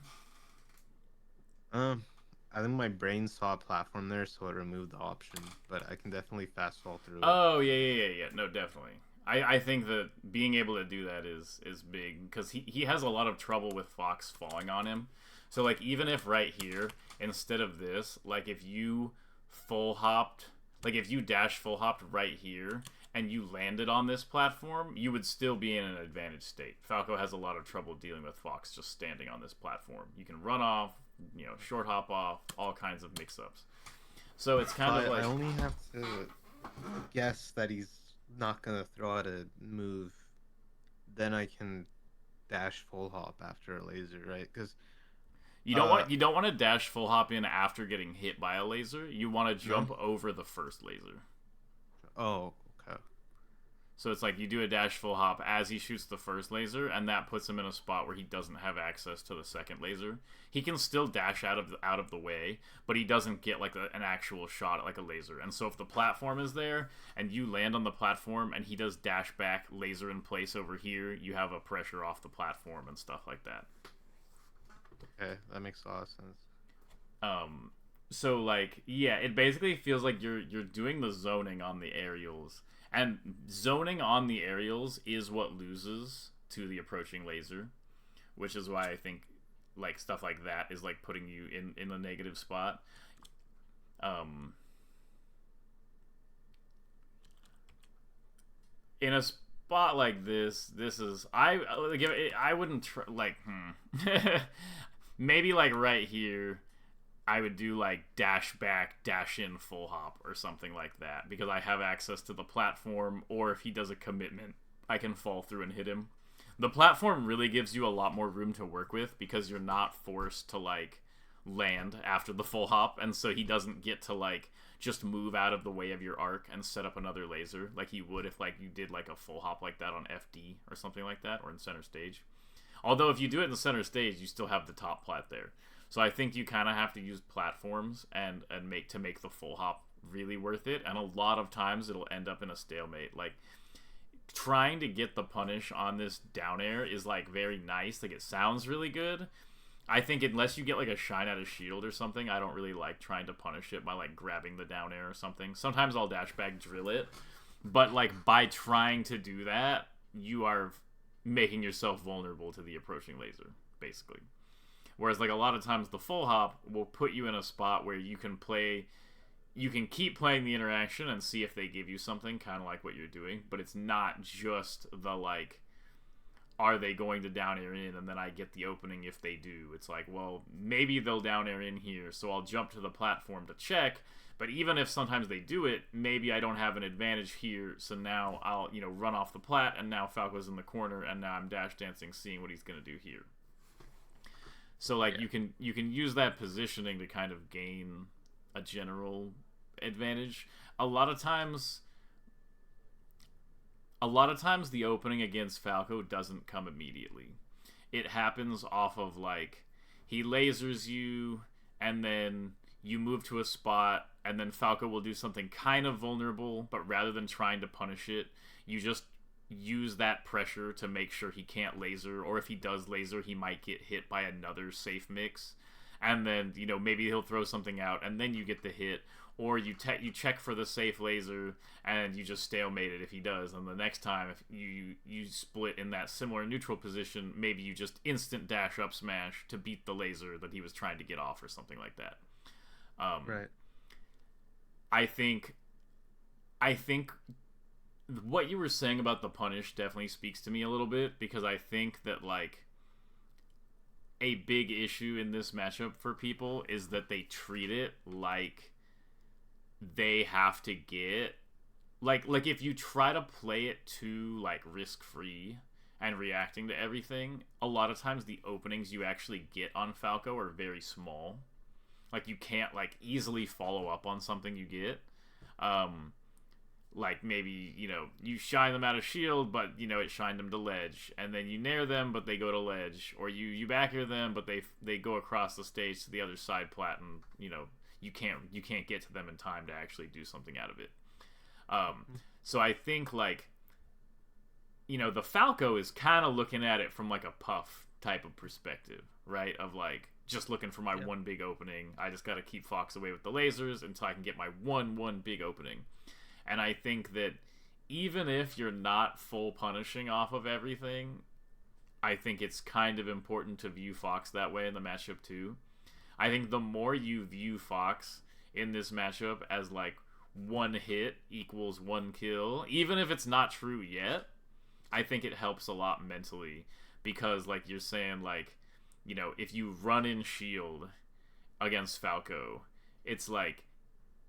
I think my brain saw a platform there, so it removed the option. But I can definitely fast fall through it. Oh, yeah. No, definitely. I think that being able to do that is big, because he has a lot of trouble with Fox falling on him. So, like, even if right here, instead of this, like, if you full hopped, like, if you dash full hopped right here, and you landed on this platform, you would still be in an advantage state. Falco has a lot of trouble dealing with Fox just standing on this platform. You can run off, you know, short hop off, all kinds of mix-ups. So it's kind of like... I only have to guess that he's not going to throw out a move. Then I can dash full hop after a laser, right? Because you don't want to dash full hop in after getting hit by a laser. You want to jump over the first laser. Oh, okay. So it's like you do a dash full hop as he shoots the first laser, and that puts him in a spot where he doesn't have access to the second laser. He can still dash out of the way, but he doesn't get, like, an actual shot at, like, a laser. And so if the platform is there and you land on the platform and he does dash back laser in place over here, you have a pressure off the platform and stuff like that. Okay, that makes a lot of sense. So, like, yeah, it basically feels like you're doing the zoning on the aerials. And zoning on the aerials is what loses to the approaching laser, which is why I think, like, stuff like that is, like, putting you in a negative spot. Um, in a spot like this is I wouldn't maybe like right here. I would do like dash back, dash in, full hop or something like that because I have access to the platform, or if he does a commitment, I can fall through and hit him. The platform really gives you a lot more room to work with because you're not forced to like land after the full hop, and so he doesn't get to like just move out of the way of your arc and set up another laser like he would if like you did like a full hop like that on FD or something like that, or in center stage. Although if you do it in the center stage, you still have the top plat there. So I think you kind of have to use platforms and make the full hop really worth it. And a lot of times it'll end up in a stalemate. Like trying to get the punish on this down air is like very nice. Like it sounds really good. I think unless you get like a shine out of shield or something, I don't really like trying to punish it by like grabbing the down air or something. Sometimes I'll dash back drill it, but like by trying to do that, you are making yourself vulnerable to the approaching laser, basically. Whereas like a lot of times the full hop will put you in a spot where you can keep playing the interaction and see if they give you something, kind of like what you're doing, but it's not just the like, are they going to down air in and then I get the opening if they do. It's like, well, maybe they'll down air in here, so I'll jump to the platform to check, but even if sometimes they do it, maybe I don't have an advantage here, so now I'll, run off the plat, and now Falco's in the corner, and now I'm dash dancing, seeing what he's going to do here. So like you can use that positioning to kind of gain a general advantage. A lot of times the opening against Falco doesn't come immediately. It happens off of like he lasers you and then you move to a spot and then Falco will do something kind of vulnerable, but rather than trying to punish it, you just use that pressure to make sure he can't laser, or if he does laser, he might get hit by another safe mix, and then maybe he'll throw something out and then you get the hit, or you check for the safe laser and you just stalemate it if he does, and the next time if you split in that similar neutral position, maybe you just instant dash up smash to beat the laser that he was trying to get off or something like that. Right. I think what you were saying about the punish definitely speaks to me a little bit, because I think that like a big issue in this matchup for people is that they treat it like they have to get like if you try to play it too like risk free and reacting to everything, a lot of times the openings you actually get on Falco are very small. Like you can't like easily follow up on something you get. Like maybe, you shine them out of shield, but, it shined them to ledge. And then you nair them, but they go to ledge. Or you back air them, but they go across the stage to the other side plat, and, you can't get to them in time to actually do something out of it. So I think, like, the Falco is kind of looking at it from, like, a puff type of perspective, right? Of, like, just looking for my one big opening. I just got to keep Fox away with the lasers until I can get my one big opening. And I think that even if you're not full punishing off of everything, I think it's kind of important to view Fox that way in the matchup too. I think the more you view Fox in this matchup as like one hit equals one kill, even if it's not true yet, I think it helps a lot mentally, because like you're saying, like, if you run in shield against Falco, it's like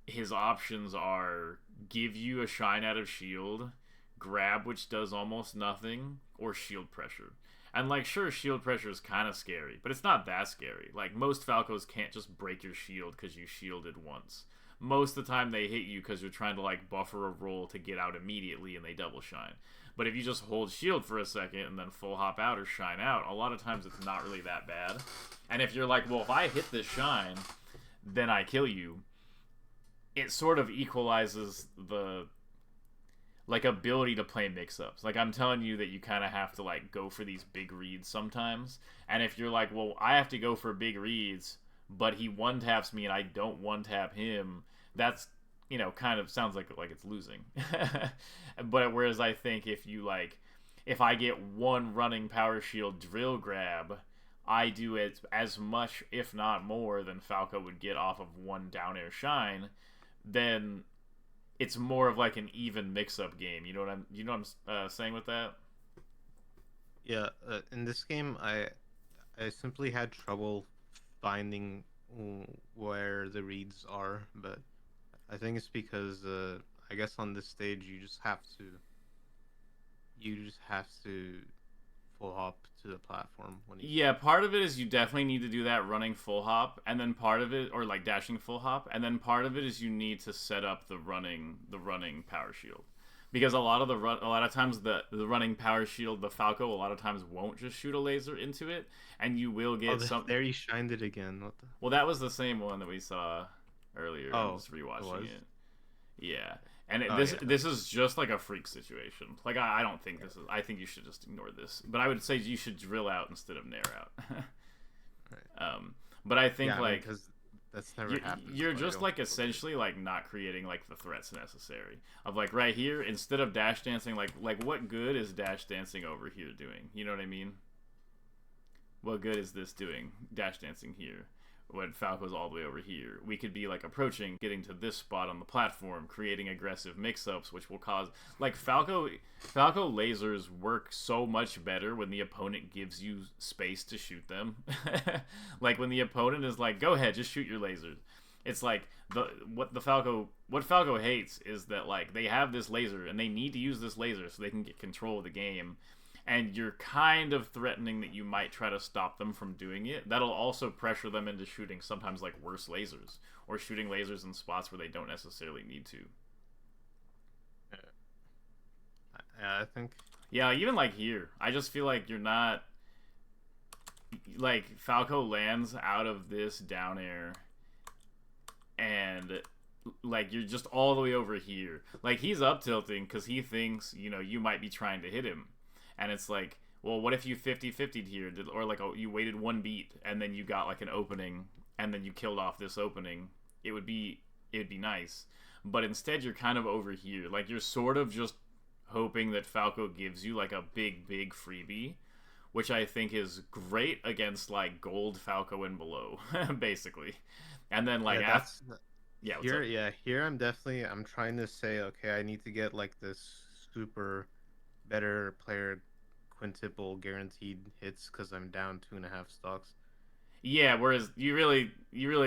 his options are give you a shine out of shield, grab, which does almost nothing, or shield pressure. And like, sure, shield pressure is kind of scary, but it's not that scary. Like, most Falcos can't just break your shield because you shielded once. Most of the time they hit you because you're trying to like buffer a roll to get out immediately and they double shine. But if you just hold shield for a second and then full hop out or shine out, a lot of times it's not really that bad. And if you're like, well, if I hit this shine, then I kill you, it sort of equalizes the like ability to play mix-ups. Like, I'm telling you that you kind of have to like go for these big reads sometimes, and if you're like, well, I have to go for big reads, but he one taps me and I don't one tap him, that's, kind of sounds like it's losing. But whereas I think if I get one running power shield drill grab, I do it as much, if not more, than Falco would get off of one down air shine, then it's more of like an even mix-up game. You know what I'm saying with that? Yeah, in this game, I simply had trouble finding where the reads are, but I think it's because I guess on this stage you just have to full hop to the platform when you Yeah, start. part of it is you definitely need to do that running full hop, and then part of it, or like dashing full hop, and then part of it is you need to set up the running power shield, because a lot of times the running power shield, the Falco, a lot of times won't just shoot a laser into it, and you will Oh, get some. there you shined it again. What the? Well, that was the same one that we saw earlier. I'm Oh, just it rewatching was. it. Yeah, and Oh this yeah. this is just like a freak situation. Like I don't think this is. I think you should just ignore this. But I would say you should drill out instead of nair out. Right. But I think Yeah, I mean, like because that's never you happened, you're so I just don't like feel good. essentially like not creating like the threats necessary of like right here instead of dash dancing like what good is dash dancing over here doing? You know what I mean? What good is this doing? Dash dancing here. When Falco's all the way over here, we could be like approaching, getting to this spot on the platform, creating aggressive mix-ups, which will cause like Falco lasers work so much better when the opponent gives you space to shoot them. Like when the opponent is like, "Go ahead, just shoot your lasers." It's like what Falco hates is that like they have this laser and they need to use this laser so they can get control of the game, and you're kind of threatening that you might try to stop them from doing it. That'll also pressure them into shooting sometimes like worse lasers or shooting lasers in spots where they don't necessarily need to. Yeah, I think. Yeah, even like here, I just feel like you're not like Falco lands out of this down air and like you're just all the way over here. Like he's up tilting because he thinks you might be trying to hit him, and it's like, well, what if you 50-50'd here, or like you waited one beat and then you got like an opening and then you killed off this opening? It would be nice, but instead you're kind of over here. Like you're sort of just hoping that Falco gives you like a big freebie, which I think is great against like gold Falco and below, basically. And then like Yeah, after, that's yeah, what's here. up? Yeah, here I'm trying to say, okay, I need to get like this super better player quintuple guaranteed hits because I'm down 2.5 stocks. Yeah, whereas you really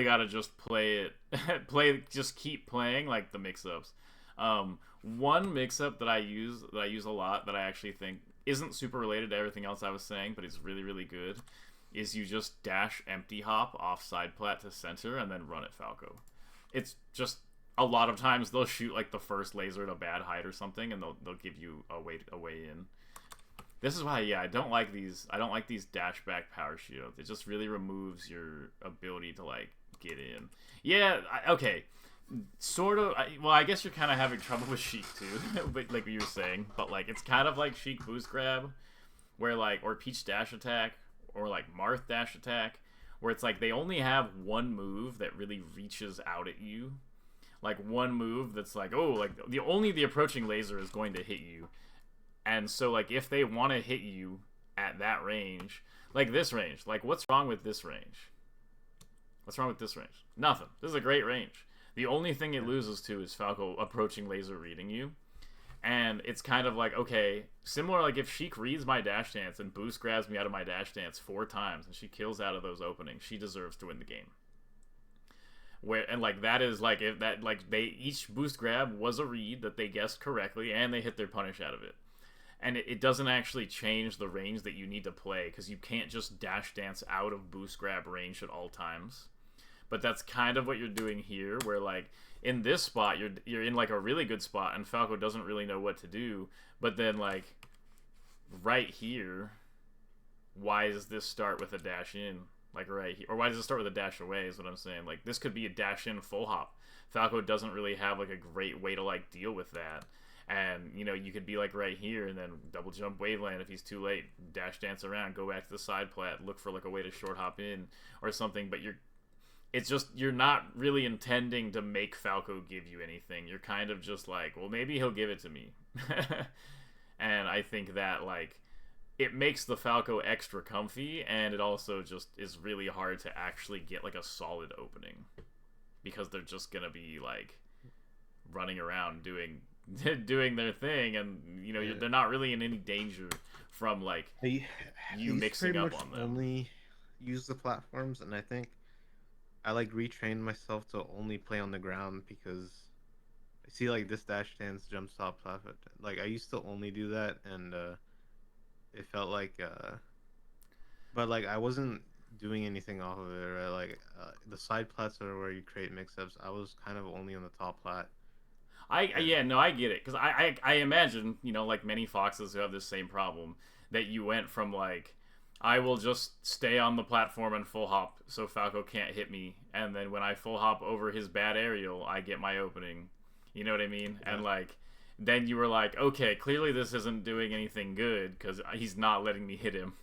gotta just play it, just keep playing like the mix-ups. One mix-up that I use a lot that I actually think isn't super related to everything else I was saying, but it's really good, is you just dash empty hop off side plat to center and then run at Falco. It's just a lot of times they'll shoot like the first laser at a bad height or something, and they'll give you a way in. This is why, yeah, I don't like these. I don't like these dashback power shields. It just really removes your ability to like get in. Yeah, okay, sort of. Well, I guess you're kind of having trouble with Sheik too, but like you were saying. But like, it's kind of like Sheik boost grab, where like, or Peach dash attack, or like Marth dash attack, where it's like they only have one move that really reaches out at you. Like one move that's like, oh, like the approaching laser is going to hit you, and so, like, if they want to hit you at that range, like this range, like, what's wrong with this range? What's wrong with this range? Nothing. This is a great range. The only thing it Yeah. loses to is Falco approaching laser reading you. And it's kind of like, okay, similar, like, if Sheik reads my dash dance and boost grabs me out of my dash dance 4 times and she kills out of those openings, she deserves to win the game. And like that is like if that like they each boost grab was a read that they guessed correctly and they hit their punish out of it, and it doesn't actually change the range that you need to play because you can't just dash dance out of boost grab range at all times. But that's kind of what you're doing here, where like in this spot you're in like a really good spot and Falco doesn't really know what to do. But then like right here, why does this start with a dash in? Like right here, or why does it start with a dash away? Is what I'm saying. Like this could be a dash in full hop. Falco doesn't really have like a great way to like deal with that. And you could be like right here and then double jump waveland if he's too late, dash dance around, go back to the side plat, look for like a way to short hop in or something. But it's just you're not really intending to make Falco give you anything. You're kind of just like, well, maybe he'll give it to me. And I think that like it makes the Falco extra comfy, and it also just is really hard to actually get like a solid opening because they're just gonna be like running around doing doing their thing, and you know Yeah. they're not really in any danger from like I, I you used to mixing pretty up much on them. only use the platforms, and I think I like retrained myself to only play on the ground because I see like this dash dance, jump stop, platform. Like I used to only do that, and it felt like but like I wasn't doing anything off of it, right? Like the side plats are where you create mix-ups. I was kind of only on the top plat, Yeah, and no, I get it because I imagine like many foxes who have this same problem that you went from like I will just stay on the platform and full hop so Falco can't hit me, and then when I full hop over his bad aerial, I get my opening. You know what I mean? yeah, And like then you were like, okay, clearly this isn't doing anything good because he's not letting me hit him.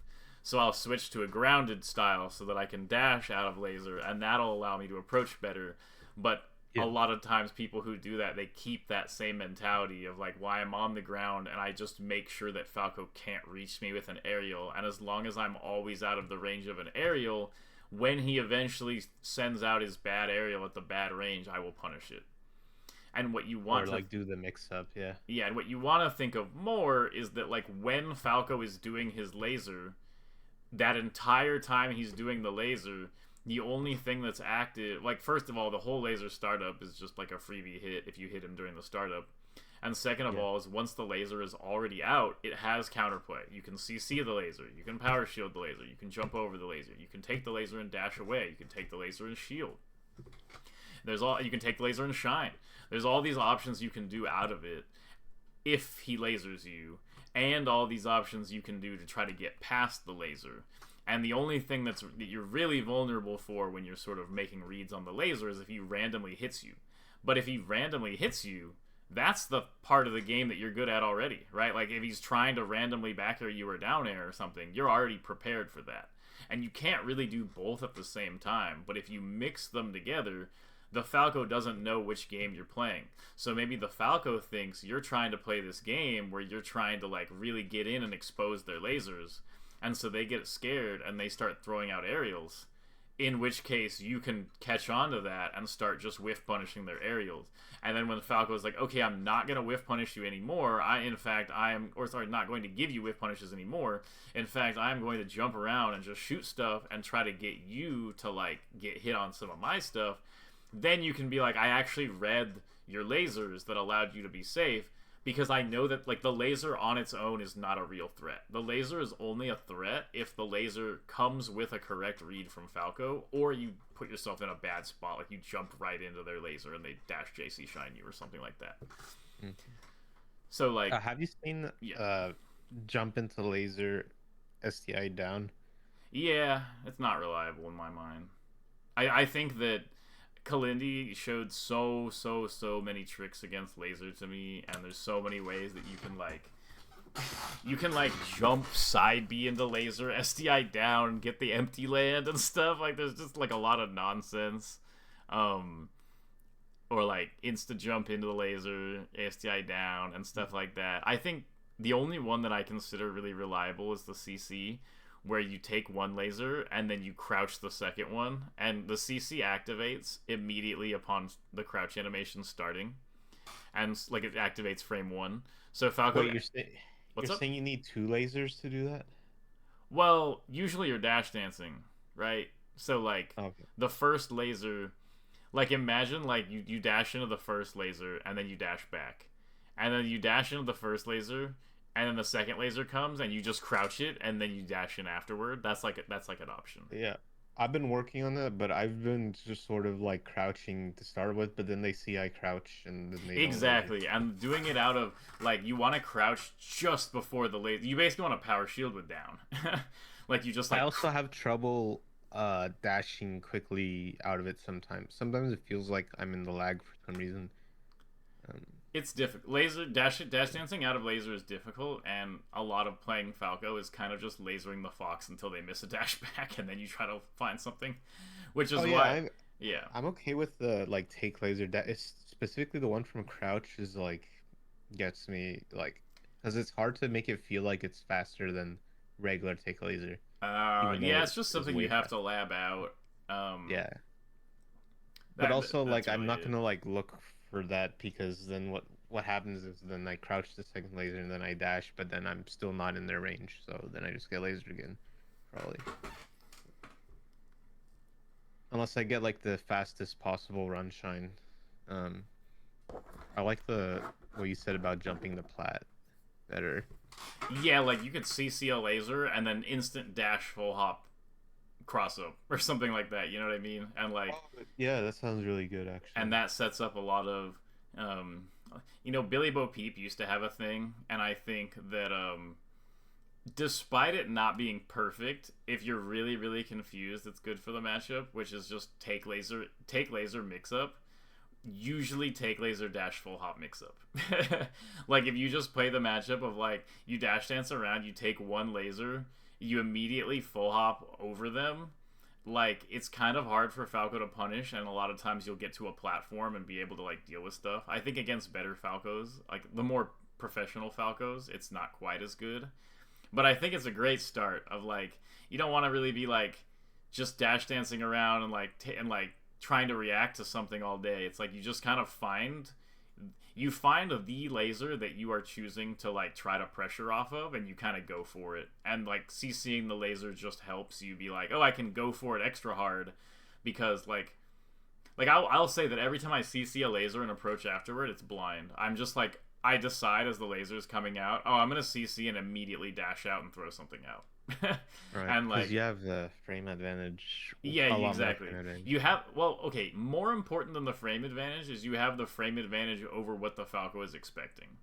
So I'll switch to a grounded style so that I can dash out of laser, and that'll allow me to approach better. But a yeah, lot of times people who do that, they keep that same mentality of like why I'm on the ground and I just make sure that Falco can't reach me with an aerial, and as long as I'm always out of the range of an aerial, when he eventually sends out his bad aerial at the bad range, I will punish it. And what you or want to like do the mix-up, yeah, yeah, and what you want to think of more is that like when Falco is doing his laser, that entire time he's doing the laser, the only thing that's active, like first of all, the whole laser startup is just like a freebie hit if you hit him during the startup. And second of yeah, all, is once the laser is already out, it has counterplay. You can CC the laser, you can power shield the laser, you can jump over the laser, you can take the laser and dash away, you can take the laser and shield. There's all you can take the laser and shine. There's all these options you can do out of it if he lasers you, and all these options you can do to try to get past the laser. And the only thing that you're really vulnerable for when you're sort of making reads on the laser is if he randomly hits you. But if he randomly hits you, that's the part of the game that you're good at already, right? Like if he's trying to randomly back air you or down air or something, you're already prepared for that. And you can't really do both at the same time, but if you mix them together, the Falco doesn't know which game you're playing. So maybe the Falco thinks you're trying to play this game where you're trying to like really get in and expose their lasers. And so they get scared and they start throwing out aerials. In which case you can catch on to that and start just whiff punishing their aerials. And then when the Falco is like, okay, I'm not gonna whiff punish you anymore. Not going to give you whiff punishes anymore. In fact, I'm going to jump around and just shoot stuff and try to get you to like get hit on some of my stuff. Then you can be like, I actually read your lasers that allowed you to be safe because I know that like the laser on its own is not a real threat. The laser is only a threat if the laser comes with a correct read from Falco, or you put yourself in a bad spot, like you jump right into their laser and they dash JC shine you or something like that. mm. So like, Have you seen yeah, jump into laser STI down? yeah, it's not reliable in my mind. I think that Kalindi showed so many tricks against laser to me, and there's so many ways that you can like jump side B into laser, SDI down, get the empty land and stuff. Like there's just like a lot of nonsense. Um or like insta jump into the laser, SDI down and stuff like that. I think the only one that I consider really reliable is the CC, where you take one laser and then you crouch the second one, and the CC activates immediately upon the crouch animation starting, and like it activates frame one. So Falco, Wait, what's you're up? saying you need two lasers to do that? Well, usually you're dash dancing, right? So like Okay. the first laser, like imagine like you dash into the first laser and then you dash back, and then you dash into the first laser, and then the second laser comes and you just crouch it and then you dash in afterward. That's like an option. Yeah. I've been working on that, but I've been just sort of like crouching to start with, but then they see I crouch and then they don't really. Exactly, and doing it out of like you want to crouch just before the laser. You basically want to power shield with down, like you just I like also have trouble dashing quickly out of it sometimes. Sometimes it feels like I'm in the lag for some reason. Um, it's difficult. Dash dancing out of laser is difficult, and a lot of playing Falco is kind of just lasering the fox until they miss a dash back, and then you try to find something, which is oh yeah, why, yeah, I'm okay with the like take laser. That is specifically the one from crouch is like gets me like because it's hard to make it feel like it's faster than regular take laser, even though Yeah, it it's just is something way you have to faster. lab out. Um, Yeah, but that also that's like I'm really not it. gonna like look for that because then what happens is then I crouch the second laser and then I dash, but then I'm still not in their range, so then I just get lasered again, probably. Unless I get like the fastest possible run shine. Um, I like the what you said about jumping the plat better. Yeah, like you could CC a laser and then instant dash full hop cross up or something like that. You know what I mean? And like, Oh, yeah, that sounds really good actually. and that sets up a lot of, um, Billy Bo Peep used to have a thing, and I think that despite it not being perfect, if you're really really confused, it's good for the matchup, which is just take laser mix up. Usually take laser dash full hop mix up. Like if you just play the matchup of like you dash dance around, you take one laser, you immediately full hop over them. Like it's kind of hard for Falco to punish, and a lot of times you'll get to a platform and be able to like deal with stuff. I think against better Falcos, like the more professional Falcos, it's not quite as good. But I think it's a great start of like you don't want to really be like just dash dancing around and like trying to react to something all day. It's like you just kind of find the laser that you are choosing to like try to pressure off of, and you kind of go for it. And like CCing the laser just helps you be like, oh, I can go for it extra hard because like I'll say that every time I CC a laser and approach afterward, it's blind. I'm just like I decide as the laser is coming out, oh, I'm gonna CC and immediately dash out and throw something out. Right, And because like you have the frame advantage, yeah, a lot more exactly. frame advantage. You have well, okay. More important than the frame advantage is you have the frame advantage over what the Falco is expecting.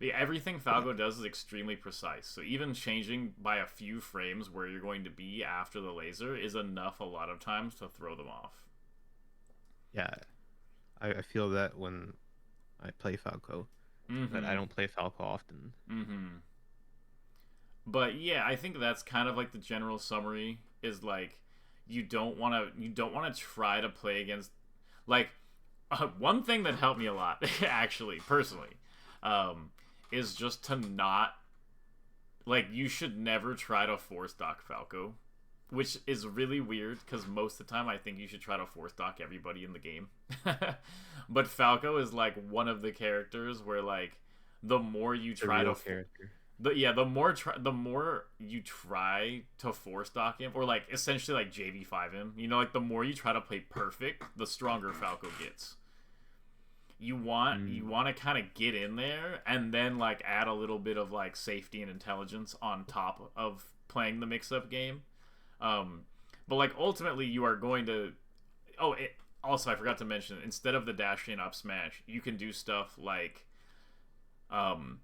Everything Falco does is extremely precise. So even changing by a few frames where you're going to be after the laser is enough a lot of times to throw them off. Yeah, I feel that when I play Falco, but I Mm-hmm. don't play Falco often. Mm-hmm. But yeah, I think that's kind of like the general summary is like you don't want to try to play against like one thing that helped me a lot actually personally um, is just to not like you should never try to force dock Falco, which is really weird because most of the time I think you should try to force dock everybody in the game. But Falco is like one of the characters where like the more you It's a try real to character. the more you try to force dock him or like essentially like JV5 him, like the more you try to play perfect, the stronger Falco gets. You Mm. want to kind of get in there and then like add a little bit of like safety and intelligence on top of playing the mix up game. Um, but like ultimately you are going to. Oh, also I forgot to mention instead of the dash in up smash, you can do stuff like um,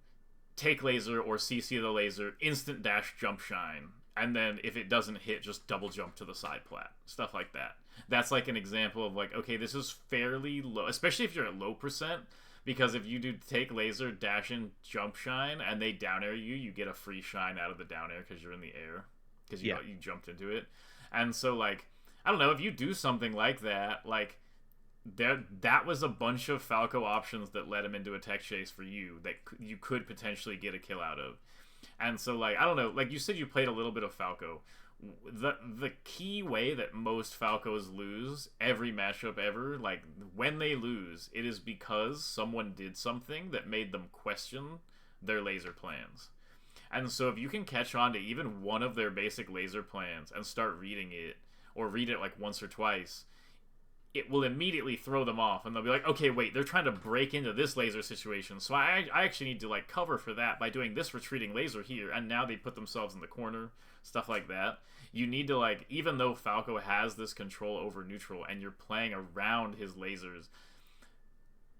take laser or CC the laser, instant dash jump shine, and then if it doesn't hit, just double jump to the side plat, stuff like that. That's like an example of like, okay, this is fairly low, especially if you're at low percent, because if you do take laser, dash in, jump shine, and they down air you, you get a free shine out of the down air because you're in the air, because Yeah, you jumped into it, and so like I don't know if you do something like that, like that was a bunch of Falco options that led him into a tech chase for you that you could potentially get a kill out of. And so like I don't know, like you said you played a little bit of Falco. The key way that most Falcos lose every matchup ever, like when they lose, it is because someone did something that made them question their laser plans. And so if you can catch on to even one of their basic laser plans and start reading it or read it like once or twice, it will immediately throw them off and they'll be like, okay, wait, they're trying to break into this laser situation, so I actually need to like cover for that by doing this retreating laser here, and now they put themselves in the corner, stuff like that. You need to like, even though Falco has this control over neutral and you're playing around his lasers,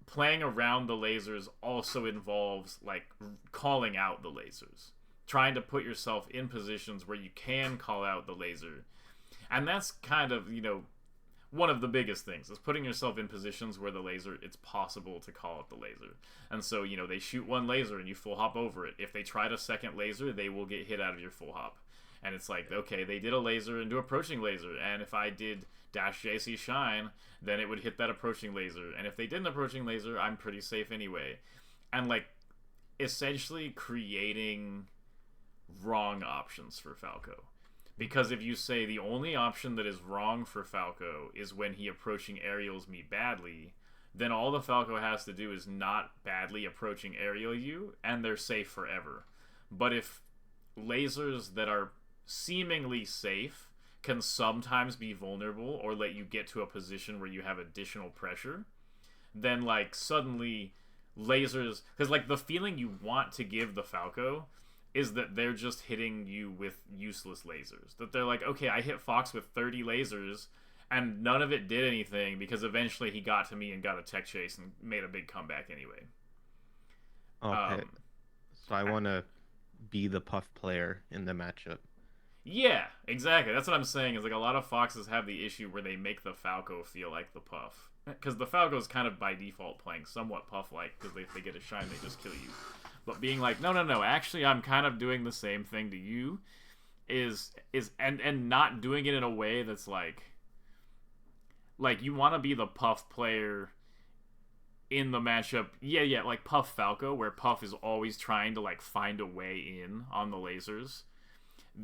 playing around the lasers also involves like calling out the lasers, trying to put yourself in positions where you can call out the laser. And that's kind of, one of the biggest things is putting yourself in positions where the laser, it's possible to call out the laser. And so they shoot one laser and you full hop over it. If they try a second laser, they will get hit out of your full hop. And it's like, okay, they did a laser into approaching laser, and if I did dash JC shine, then it would hit that approaching laser, and if they did an approaching laser, I'm pretty safe anyway. And like essentially creating wrong options for Falco. Because if you say the only option that is wrong for Falco is when he approaching aerials me badly, then all the Falco has to do is not badly approaching aerial you, and they're safe forever. But if lasers that are seemingly safe can sometimes be vulnerable or let you get to a position where you have additional pressure, then like suddenly lasers, because like the feeling you want to give the Falco is that they're just hitting you with useless lasers. That they're like, okay, I hit Fox with 30 lasers and none of it did anything because eventually he got to me and got a tech chase and made a big comeback anyway. Okay. So I want to be the Puff player in the matchup. Yeah, exactly. That's what I'm saying. Is like a lot of Foxes have the issue where they make the Falco feel like the Puff, because the Falco is kind of by default playing somewhat Puff-like, because if they get a shine, they just kill you. But being like, no, actually, I'm kind of doing the same thing to you, is and not doing it in a way that's like you want to be the Puff player in the matchup. Yeah, like Puff Falco, where Puff is always trying to like find a way in on the lasers.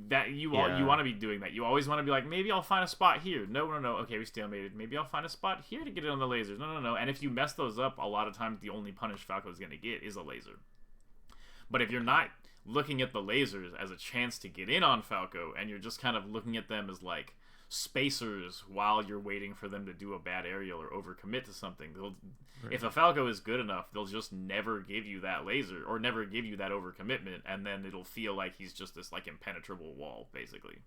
That you want to be doing that. You always want to be like, maybe I'll find a spot here. No. Okay, we stalemated. Maybe I'll find a spot here to get it on the lasers. No. And if you mess those up, a lot of times the only punish Falco is going to get is a laser. But if you're not looking at the lasers as a chance to get in on Falco, and you're just kind of looking at them as like spacers while you're waiting for them to do a bad aerial or overcommit to something, if a Falco is good enough, they'll just never give you that laser or never give you that overcommitment, and then it'll feel like he's just this like impenetrable wall, basically.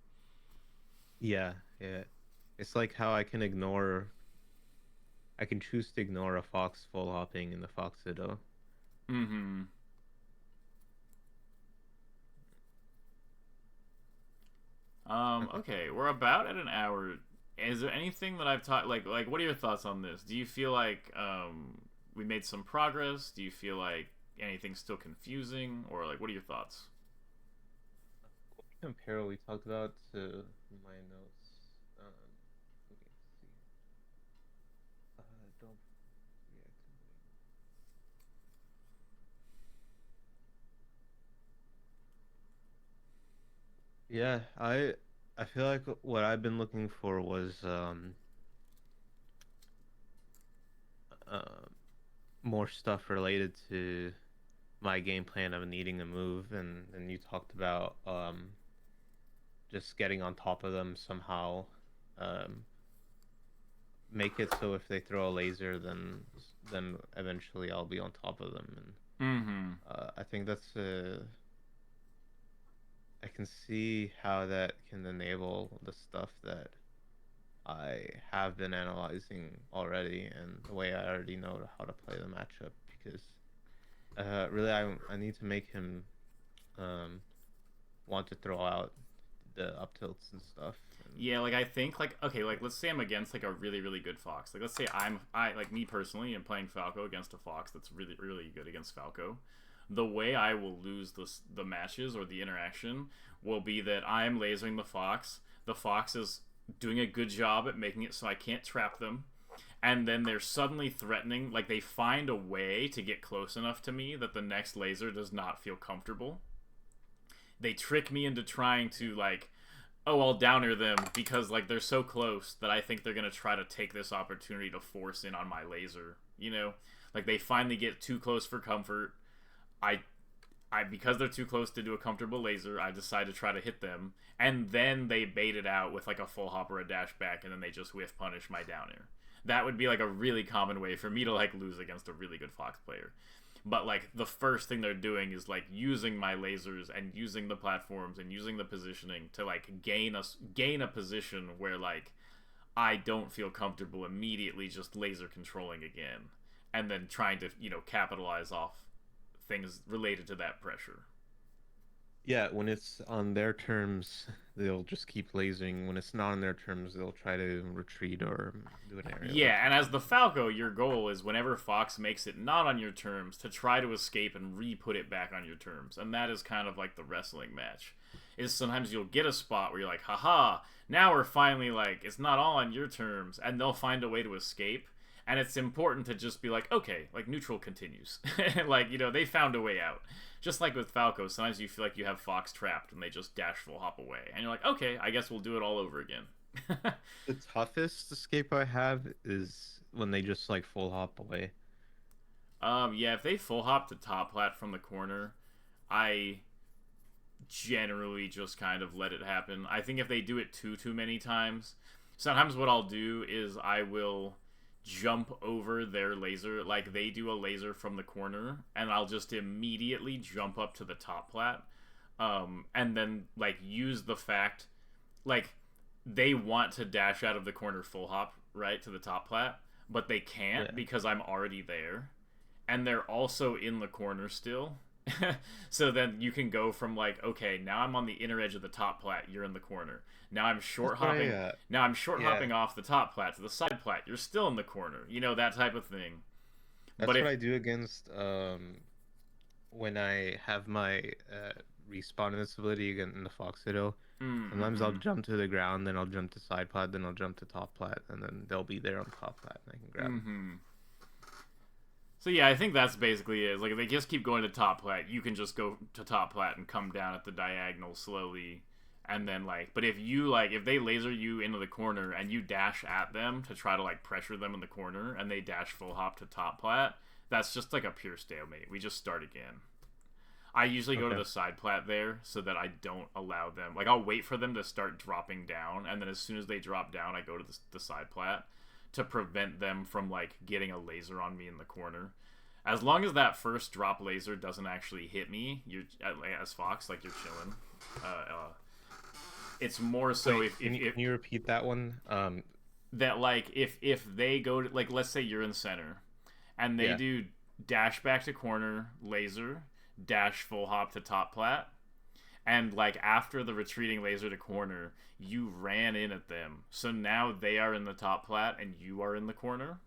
Yeah. It's like how I can choose to ignore a Fox full hopping in the Fox Citadel. Mm-hmm. Okay, we're about at an hour. Is there anything that I've taught, like, what are your thoughts on this? Do you feel like, we made some progress? Do you feel like anything's still confusing? Or, like, what are your thoughts? Compare what we talked about to my notes. Let me see. Don't react to wing. Yeah, I feel like what I've been looking for was uh, more stuff related to my game plan of needing a move, and you talked about just getting on top of them somehow, um, make it so if they throw a laser, then eventually I'll be on top of them, and Mm-hmm. I think that's I can see how that can enable the stuff that I have been analyzing already, and the way I already know how to play the matchup, because really I need to make him um, want to throw out the up tilts and stuff. And Yeah, like, I think, like, okay, like, let's say I'm against, like, a really, really good Fox. Like, let's say like, me personally, am playing Falco against a Fox that's really, really good against Falco. The way I will lose the matches or the interaction will be that I'm lasering the Fox is doing a good job at making it so I can't trap them, and then they're suddenly threatening, like, they find a way to get close enough to me that the next laser does not feel comfortable. They trick me into trying to, like, oh, I'll downer them because, like, they're so close that I think they're going to try to take this opportunity to force in on my laser, you know? Like, they finally get too close for comfort. Because they're too close to do a comfortable laser, I decide to try to hit them, and then they bait it out with, like, a full hop or a dash back, and then they just whiff punish my downer. That would be, like, a really common way for me to, like, lose against a really good Fox player. But, like, the first thing they're doing is, like, using my lasers and using the platforms and using the positioning to, like, gain a position where, like, I don't feel comfortable immediately just laser controlling again, and then trying to, capitalize off things related to that pressure. yeah, when it's on their terms, they'll just keep lasering. When it's not on their terms, they'll try to retreat or do an aerial. Yeah, and as the Falco, your goal is whenever Fox makes it not on your terms to try to escape and re-put it back on your terms. And that is kind of like the wrestling match. Is sometimes you'll get a spot where you're like, haha, now we're finally like, it's not all on your terms, and they'll find a way to escape. And it's important to just be like, okay, like neutral continues. Like, they found a way out. Just like with Falco, sometimes you feel like you have Fox trapped and they just dash full hop away. And you're like, okay, I guess we'll do it all over again. The toughest escape I have is when they just like full hop away. Yeah, if they full hop the top plat from the corner, I generally just kind of let it happen. I think if they do it too many times, sometimes what I'll do is I will jump over their laser, like they do a laser from the corner, and I'll just immediately jump up to the top plat, and then like use the fact, like they want to dash out of the corner full hop right to the top plat, but they can't because I'm already there, and they're also in the corner still. So then you can go from like, okay, now I'm on the inner edge of the top plat, you're in the corner. Now I'm short hopping. Now I'm short hopping off the top plat to the side plat. You're still in the corner. That type of thing. That's what I do against when I have my respawn ability again in the Fox Hiddo. Sometimes I'll jump to the ground, then I'll jump to side plat, then I'll jump to top plat, and then they'll be there on top plat, and I can grab them. So yeah, I think that's basically it. Like if they just keep going to top plat, you can just go to top plat and come down at the diagonal slowly, and then but if they laser you into the corner and you dash at them to try to like pressure them in the corner and they dash full hop to top plat, that's just like a pure stalemate. We just start again. I usually go to the side plat there so that I don't allow them. Like I'll wait for them to start dropping down, and then as soon as they drop down, I go to the side plat to prevent them from like getting a laser on me in the corner. As long as that first drop laser doesn't actually hit me, you're as Fox, like you're chilling. It's more so. Wait, can you repeat that one? That like if they go to, like, let's say you're in center, and they do dash back to corner laser, dash full hop to top plat, and like after the retreating laser to corner, you ran in at them, so now they are in the top plat and you are in the corner.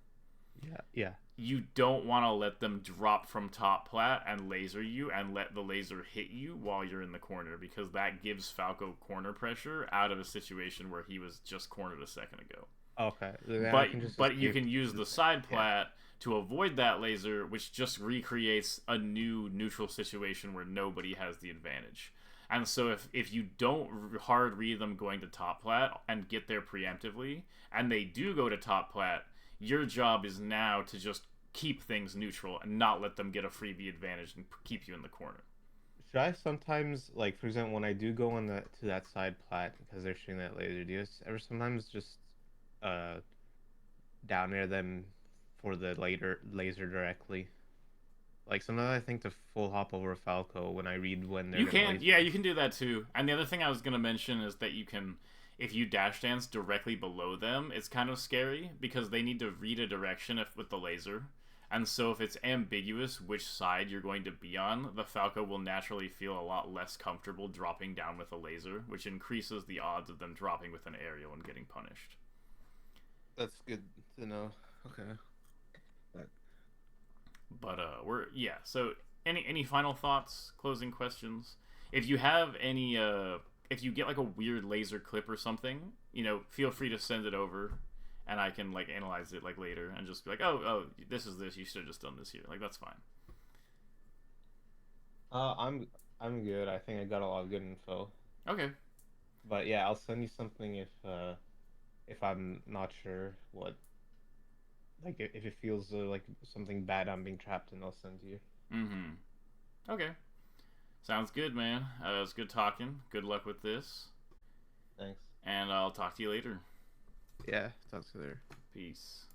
Yeah. You don't want to let them drop from top plat and laser you and let the laser hit you while you're in the corner, because that gives Falco corner pressure out of a situation where he was just cornered a second ago. Okay. But you can use the side plat to avoid that laser, which just recreates a new neutral situation where nobody has the advantage. And so if you don't hard read them going to top plat and get there preemptively, and they do go to top plat, your job is now to just keep things neutral and not let them get a freebie advantage and keep you in the corner. Should I sometimes, like, for example, when I do go on to that side plat because they're shooting that laser, do you ever sometimes just down air them for the laser directly? Like sometimes I think to full hop over Falco when I read when they're you can do that too. And the other thing I was gonna mention is that you can, if you dash dance directly below them, it's kind of scary because they need to read a direction with the laser. And so if it's ambiguous which side you're going to be on, the Falco will naturally feel a lot less comfortable dropping down with a laser, which increases the odds of them dropping with an aerial and getting punished. That's good to know. Okay. But so any final thoughts, closing questions? If you have any if you get like a weird laser clip or something, feel free to send it over and I can like analyze it like later and just be like, oh, this is this, you should have just done this here. Like that's fine. I'm good. I think I got a lot of good info. Okay. But yeah, I'll send you something if I'm not sure what, like if it feels like something bad I'm being trapped in, I'll send you. Okay. Sounds good, man. It was good talking. Good luck with this. Thanks. And I'll talk to you later. Yeah, talk to you later. Peace.